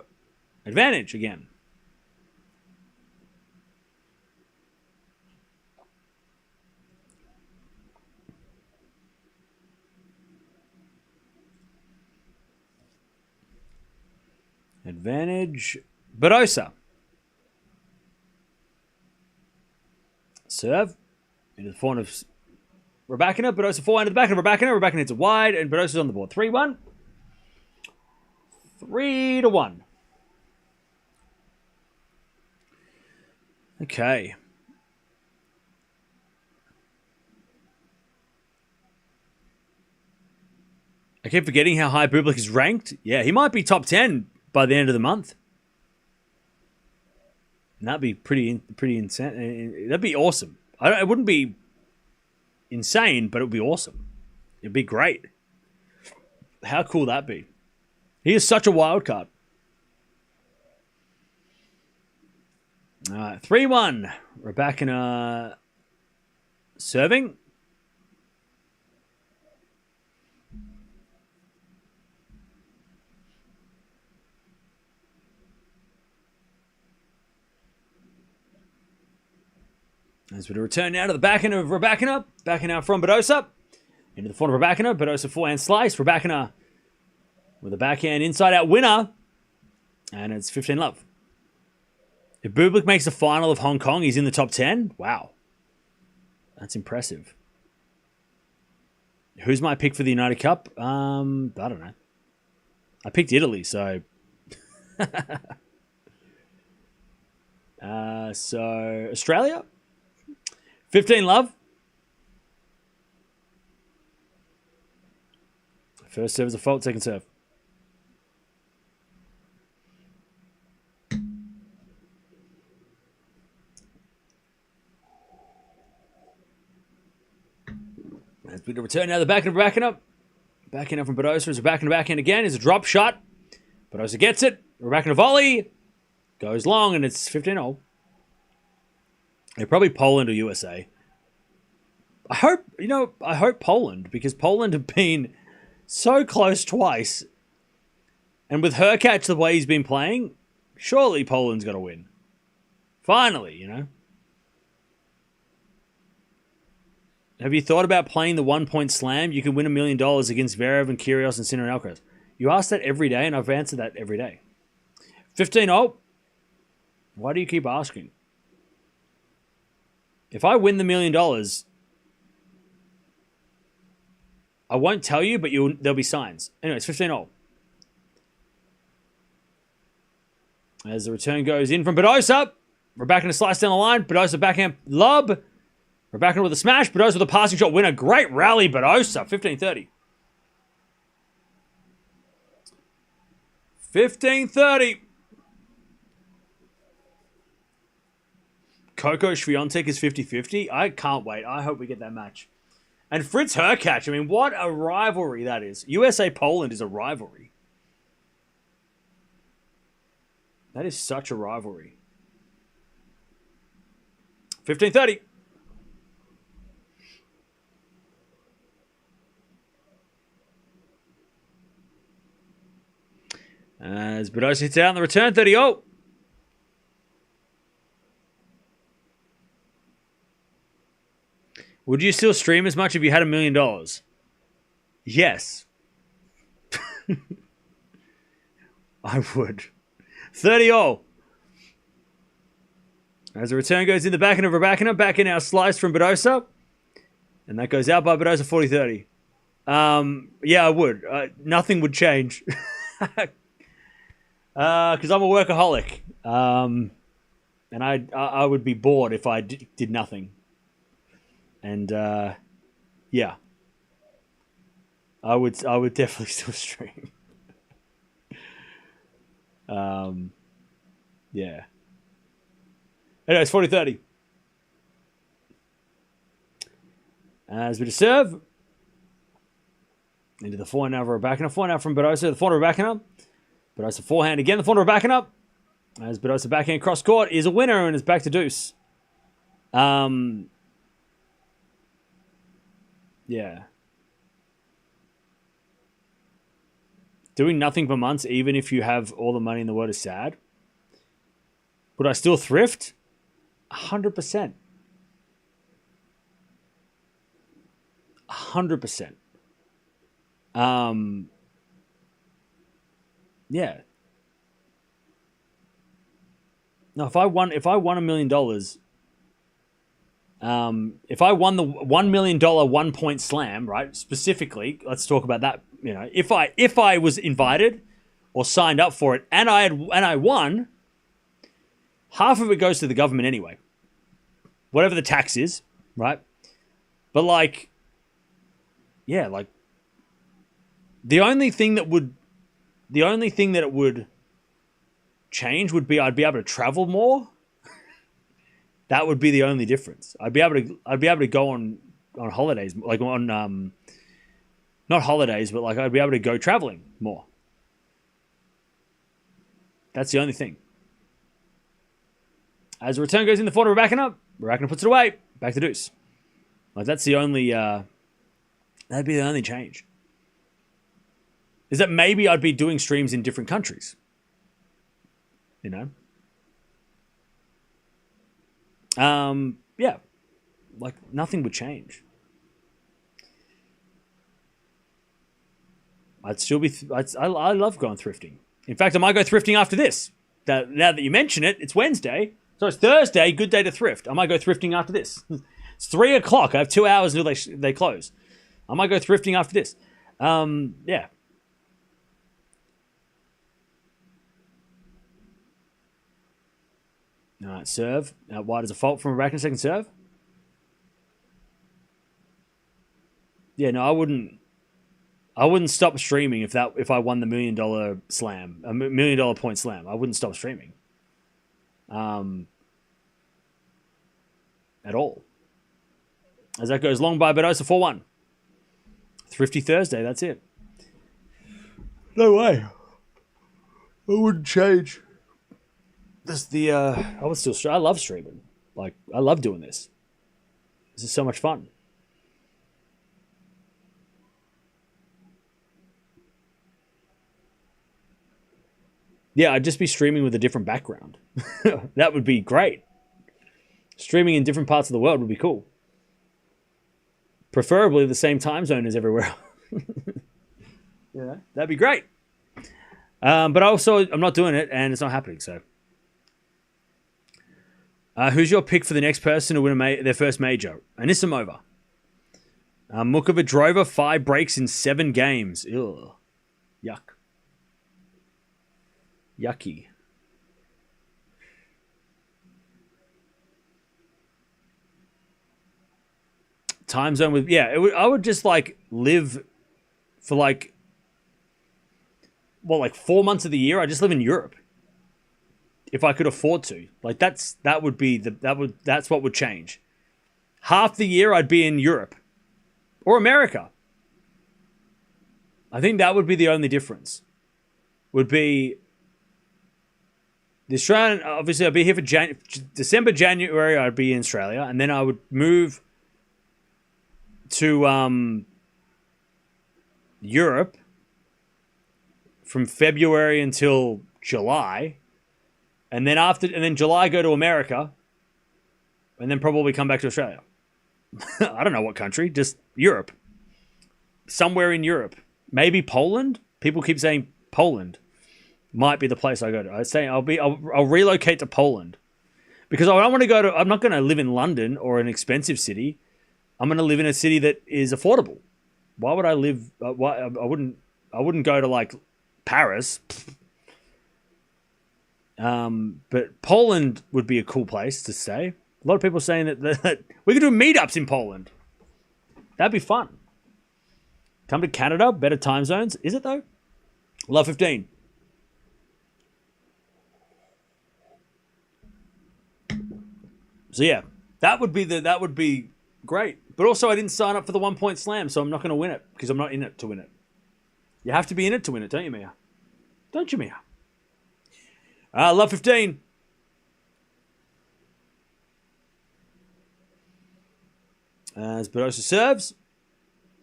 advantage again. Advantage Badosa. Serve. Into the form of Rybakina. Badosa forehand to the back of Rybakina. Rybakina hits it wide, and Badosa's on the board. 3-1. 3-1. Okay. I keep forgetting how high Bublik is ranked. Yeah, he might be top 10 by the end of the month. And that'd be pretty insane. That'd be awesome. It wouldn't be insane, but it would be awesome. It'd be great. How cool would that be? He is such a wild card. All right, 3-1. Rybakina serving. As we return now to the backhand of Rybakina. Backhand now from Badosa. Into the front of Rybakina. Badosa forehand slice. Rybakina with a backhand inside-out winner. And it's 15-love. If Bublik makes the final of Hong Kong, he's in the top 10. Wow. That's impressive. Who's my pick for the United Cup? I don't know. I picked Italy, so... so, Australia? 15-love. First serve is a fault, second serve. As we return now, the backhand of Rybakina. Backhand up from Badosa is a backhand again. Is a drop shot. Badosa gets it. Rybakina volley. Goes long, and it's 15-0. They're probably Poland or USA. I hope Poland, because Poland have been so close twice. And with Hurkacz the way he's been playing, surely Poland's got to win. Finally, you know. Have you thought about playing the 1 point slam? You can win $1 million against Zverev and Kyrgios and Sinner and Alcaraz. You ask that every day, and I've answered that every day. 15-0. Why do you keep asking? If I win the $1 million, I won't tell you, but there'll be signs. Anyway, it's 15-0. As the return goes in from Badosa. Rybakina slice down the line. Badosa backhand lob. Rybakina with a smash. Badosa with a passing shot winner. Great rally, Badosa. 15-30. 15-30. Coco Swiatek is 50-50. I can't wait. I hope we get that match. And Fritz Hurkacz, I mean, what a rivalry that is. USA-Poland is a rivalry. That is such a rivalry. 15:30. As Badosa hits out on the return, 30-0. Would you still stream as much if you had $1 million? Yes. I would. 30-0. As the return goes in the backhand of Rybakina, back in our slice from Badosa. And that goes out by Badosa 40-30. Yeah, I would. Nothing would change. Because I'm a workaholic. And I would be bored if I did nothing. And yeah. I would definitely still stream. Yeah. Anyway, it's 40-30. As we just serve. Into the forehand now of Rybakina. Forehand now from Badosa. The forehand of Rybakina. Badosa forehand again. The forehand of Rybakina. As Badosa backhand cross court is a winner and is back to deuce. Yeah. Doing nothing for months, even if you have all the money in the world, is sad. Would I still thrift? 100%. 100%. Yeah. No, if I won $1 million, if I won the $1 million 1 point slam, right? Specifically, let's talk about that. You know, if I was invited or signed up for it and I won, half of it goes to the government anyway. Whatever the tax is, right? But like, yeah, like the only thing that it would change would be I'd be able to travel more. That would be the only difference. I'd be able to go on holidays, like on not holidays, but like I'd be able to go traveling more. That's the only thing. As the return goes in the forehand of Rybakina, Rybakina puts it away, back to deuce. Like that's the only that'd be the only change. Is that maybe I'd be doing streams in different countries. You know? Yeah. Like nothing would change. I'd still be I love going thrifting. In fact, I might go thrifting after this. Now that you mention it, it's Wednesday. So it's Thursday, good day to thrift. I might go thrifting after this. It's 3 o'clock. I have 2 hours until they close. I might go thrifting after this. Yeah. All right, serve. Wide as a fault from Rybakina, second serve. Yeah, no, I wouldn't stop streaming if I won the $1 million slam, a $1 million point slam. I wouldn't stop streaming. At all. As that goes long by Badosa 4-1. Thrifty Thursday, that's it. No way. I wouldn't change. I would still stream. I love streaming. Like, I love doing this. This is so much fun. Yeah, I'd just be streaming with a different background. That would be great. Streaming in different parts of the world would be cool. Preferably the same time zone as everywhere else. Yeah, that'd be great. But also, I'm not doing it, and it's not happening, so. Who's your pick for the next person to win their first major? Anisimova. Mukovidrova, 5 breaks in 7 games. Ew. Yuck. Yucky. Time zone with... Yeah, I would just, like, live for, like... Well, like, 4 months of the year, I just live in Europe. if I could afford to. Like that's what would change. Half the year I'd be in Europe or America. I think that would be the only difference. Would be the Australian. Obviously, I'd be here for December, January. I'd be in Australia, and then I would move to Europe from February until July, and then July go to America, and then probably come back to Australia. I don't know what country, just Europe, somewhere in Europe, maybe Poland. People keep saying Poland might be the place I go to. I say I'll relocate to Poland because I don't want to go to. I'm not going to live in London or an expensive city. I'm going to live in a city that is affordable. Why would I live? Why I wouldn't go to like Paris. But Poland would be a cool place to stay. A lot of people saying that we could do meetups in Poland. That'd be fun. Come to Canada, better time zones. Is it though? Love 15. So yeah, that would be great. But also I didn't sign up for the 1 point slam, so I'm not going to win it because I'm not in it to win it. You have to be in it to win it, don't you, Mia? Don't you, Mia? Love 15. As Badosa serves.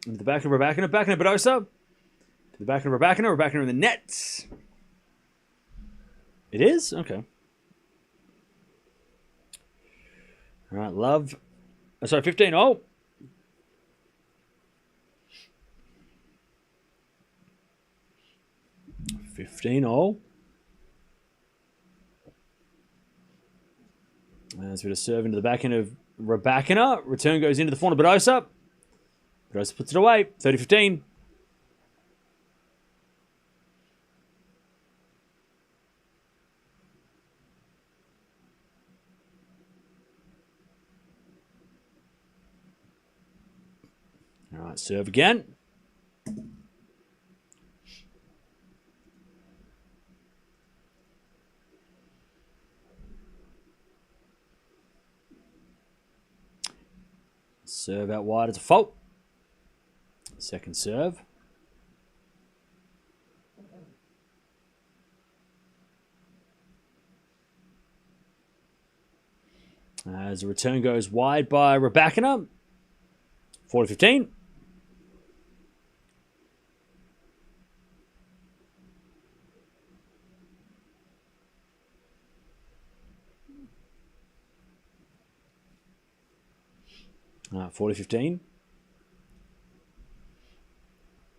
Into the back of Rybakina. Back into Badosa. To the back of Rybakina. Rybakina in the net. It is? Okay. All right, love. Sorry, 15. Oh. 15-all. As we just serve into the back end of Rybakina. Return goes into the front of Badosa. Badosa puts it away. 30-15. All right, serve again. Serve out wide, it's a fault. Second serve. As the return goes wide by Rybakina. 40-15. All right, 40-15.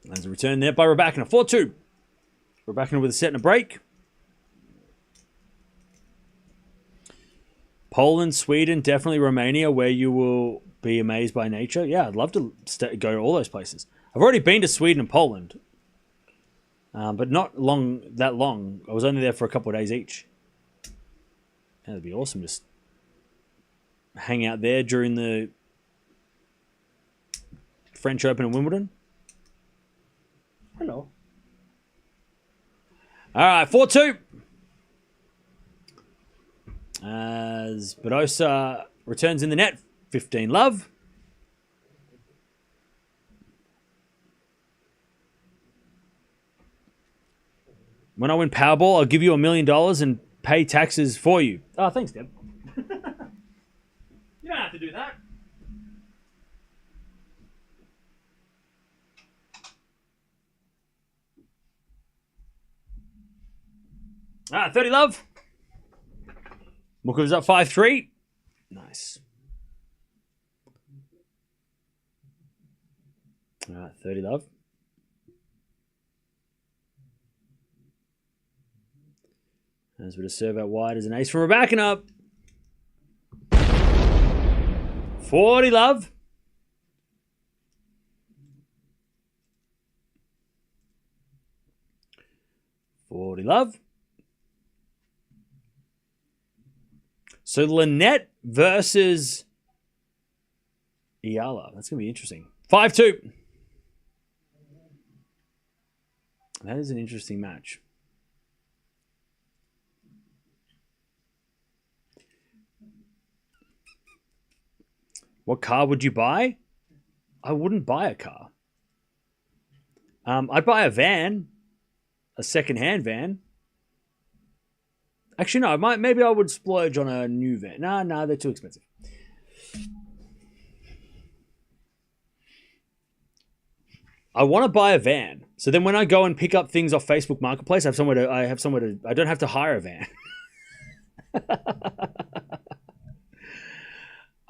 There's a return there by Rybakina. 4-2. Rybakina with a set and a break. Poland, Sweden, definitely Romania, where you will be amazed by nature. Yeah, I'd love to go to all those places. I've already been to Sweden and Poland, but not that long. I was only there for a couple of days each. That'd be awesome. Just hang out there during the French Open and Wimbledon. Hello. All right, 4-2. As Badosa returns in the net. 15 love. When I win Powerball, I'll give you $1 million and pay taxes for you. Oh, thanks, Deb. You don't have to do that. All right, 30 love. Mukova's up 5-3. Nice. All right, 30 love. As we just serve out wide as an ace from Rybakina. 40 love. So Lynette versus Eala. That's going to be interesting. 5-2. That is an interesting match. What car would you buy? I wouldn't buy a car. I'd buy a van, a second-hand van. Actually, no. Maybe I would splurge on a new van. No, they're too expensive. I want to buy a van, so then when I go and pick up things off Facebook Marketplace, I don't have to hire a van.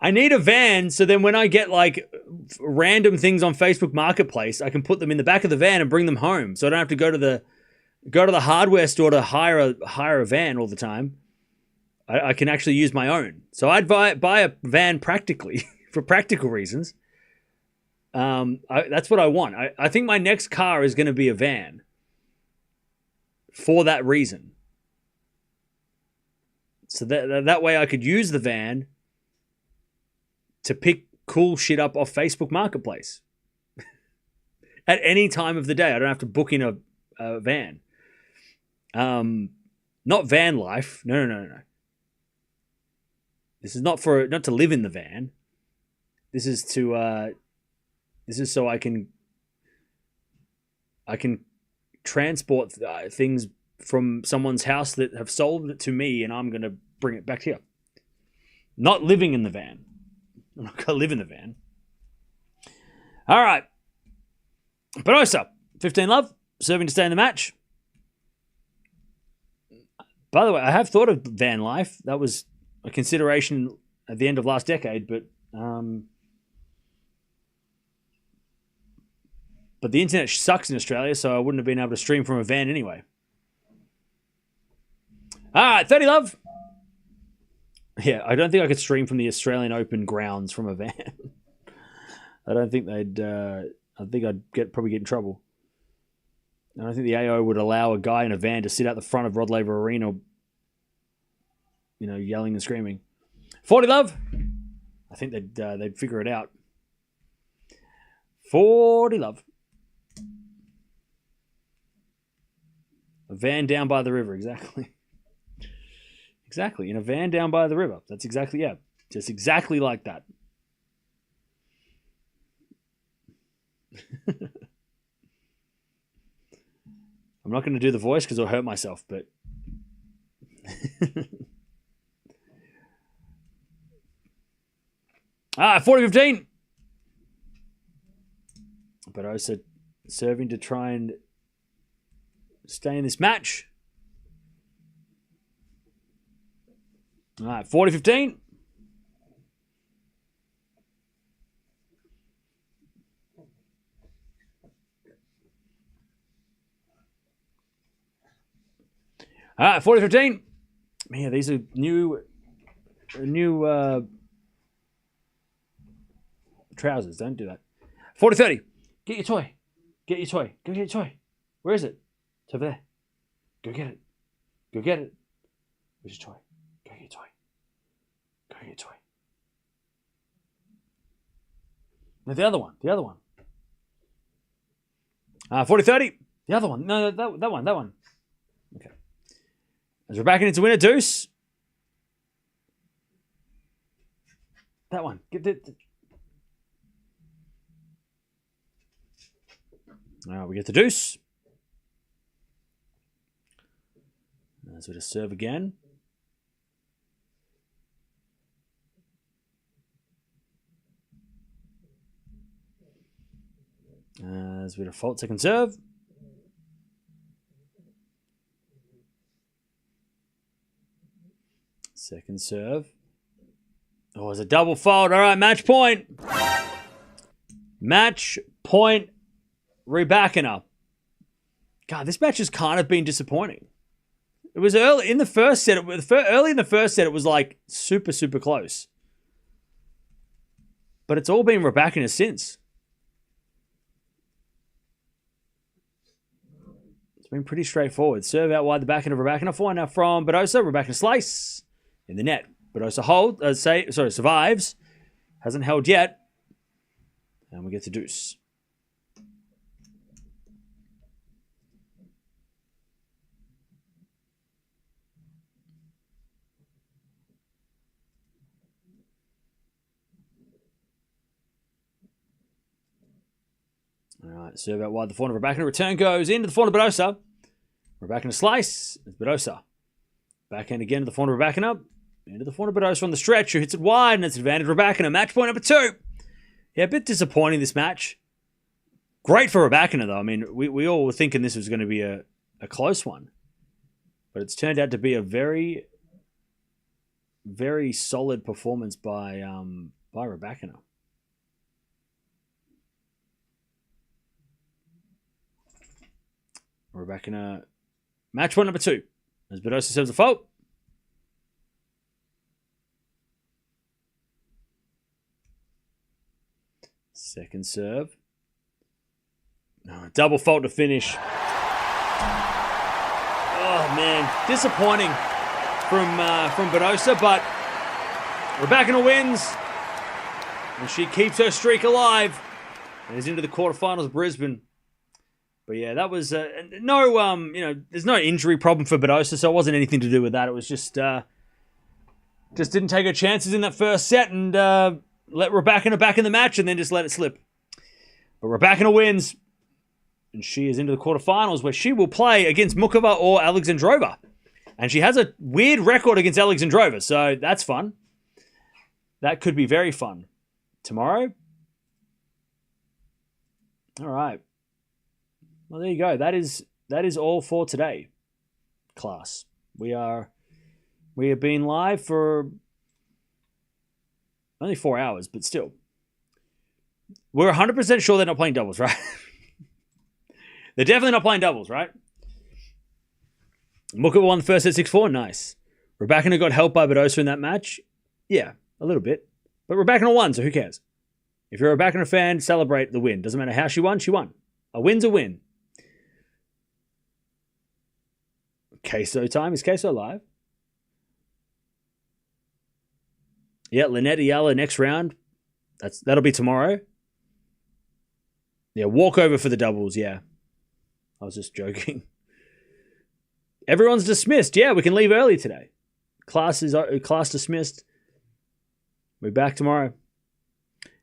I need a van, so then when I get like random things on Facebook Marketplace, I can put them in the back of the van and bring them home, so I don't have to go to the hardware store to hire a van all the time. I can actually use my own. So I'd buy a van practically for practical reasons. That's what I want. I think my next car is going to be a van for that reason. So that way I could use the van to pick cool shit up off Facebook Marketplace at any time of the day. I don't have to book in a van. Not van life. No. This is not to live in the van. This is so I can transport things from someone's house that have sold it to me, and I'm going to bring it back here. Not living in the van. I'm not going to live in the van. All right. Badosa, 15 love, serving to stay in the match. By the way, I have thought of van life. That was a consideration at the end of last decade, but the internet sucks in Australia, so I wouldn't have been able to stream from a van anyway. All right, 30 love. Yeah, I don't think I could stream from the Australian Open grounds from a van. I don't think they'd... I think I'd probably get in trouble. I don't think the AO would allow a guy in a van to sit out the front of Rod Laver Arena, yelling and screaming. 40 love. I think they'd figure it out. 40 love. A van down by the river, exactly. Exactly, in a van down by the river. That's exactly, yeah. Just exactly like that. I'm not going to do the voice because I'll hurt myself, but... 40-15. Badosa serving to try and stay in this match. All right, 40-15. All right, 40-15. Man, these are new trousers. Don't do that. 40-30. Get your toy. Get your toy. Go get your toy. Where is it? It's over there. Go get it. Go get it. Where's your toy? Go get your toy. Go get your toy. No, the other one. The other one. 40-30. The other one. No, that one. That one. Okay. As Rybakina to win a deuce. That one. Get the... we get the deuce. As we just serve again. As we default second serve. Second serve. Oh, it's a double fault. All right, match point. Match point. Rybakina. God, this match has kind of been disappointing. It was early in the first set. Early in the first set, it was like super, super close. But it's all been Rybakina since. It's been pretty straightforward. Serve out wide the backhand of Rybakina. Forehand now from Badosa. Rybakina slice in the net. Badosa survives. Hasn't held yet. And we get to deuce. All right, serve out wide the forehand of Rybakina. Return goes into the forehand of Badosa. Rybakina slice. It's Badosa. Backhand again to the forehand of Rybakina. Into the forehand of Badosa on the stretch, who hits it wide, and it's advantage Rybakina. Match point number 2. Yeah, a bit disappointing this match. Great for Rybakina, though. I mean, we all were thinking this was going to be a close one. But it's turned out to be a very, very solid performance by Rybakina. Rybakina, match point number 2. As Badosa serves a fault. Second serve. Oh, double fault to finish. Oh, man. Disappointing from Badosa, but Rybakina wins. And she keeps her streak alive. And is into the quarterfinals of Brisbane. But yeah, that was there's no injury problem for Badosa, so it wasn't anything to do with that. It was just didn't take her chances in that first set and let Rybakina back in the match and then just let it slip. But Rybakina wins. And she is into the quarterfinals where she will play against Mukova or Alexandrova. And she has a weird record against Alexandrova, so that's fun. That could be very fun. Tomorrow? All right. Well, there you go. That is all for today, class. We have been live for only 4 hours, but still. We're 100% sure they're not playing doubles, right? They're definitely not playing doubles, right? Mukova won the first set 6-4. Nice. Rybakina got helped by Badosa in that match. Yeah, a little bit. But Rybakina won, so who cares? If you're a Rybakina fan, celebrate the win. Doesn't matter how she won, she won. A win's a win. Queso time. Is Queso live? Yeah, Lynette Eala next round. That'll be tomorrow. Yeah, walkover for the doubles, yeah. I was just joking. Everyone's dismissed. Yeah, we can leave early today. Class dismissed. We're back tomorrow.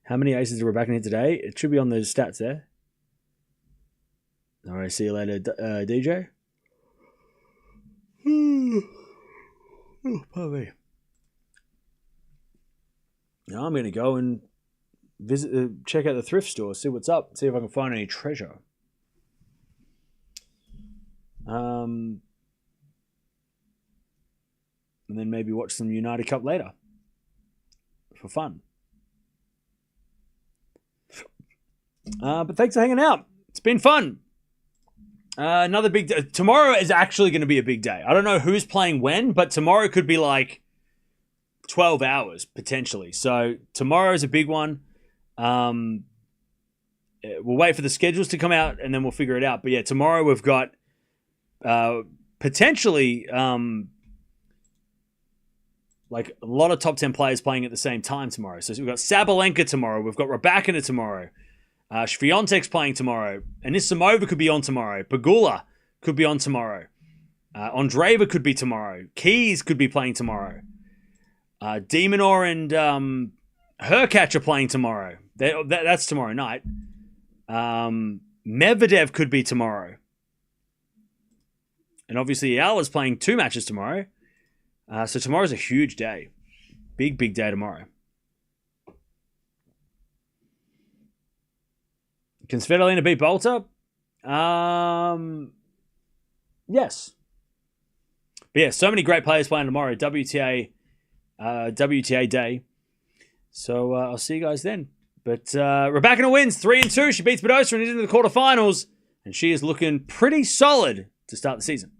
How many aces did Rybakina hit today? It should be on those stats there. All right, see you later, DJ. Oh, pardon me. Now I'm going to go and check out the thrift store, see what's up, see if I can find any treasure. And then maybe watch some United Cup later for fun. But thanks for hanging out. It's been fun. Another big day. Tomorrow is actually going to be a big day. I don't know who's playing when, but tomorrow could be like 12 hours potentially. So tomorrow is a big one. We'll wait for the schedules to come out and then we'll figure it out. But yeah, tomorrow we've got potentially like a lot of top 10 players playing at the same time tomorrow. So we've got Sabalenka tomorrow. We've got Rybakina tomorrow. Swiatek's playing tomorrow. Anisimova could be on tomorrow. Pegula could be on tomorrow. Andreeva could be tomorrow. Keys could be playing tomorrow. Demonor and Hurkacz are playing tomorrow. That's tomorrow night. Medvedev could be tomorrow. And obviously Eala's playing 2 matches tomorrow. So tomorrow's a huge day. Big day tomorrow. Can Svitolina beat Bolter? Yes. But yeah, so many great players playing tomorrow. WTA day. So I'll see you guys then. But Rybakina wins 3-2. She beats Badosa and is into the quarterfinals. And she is looking pretty solid to start the season.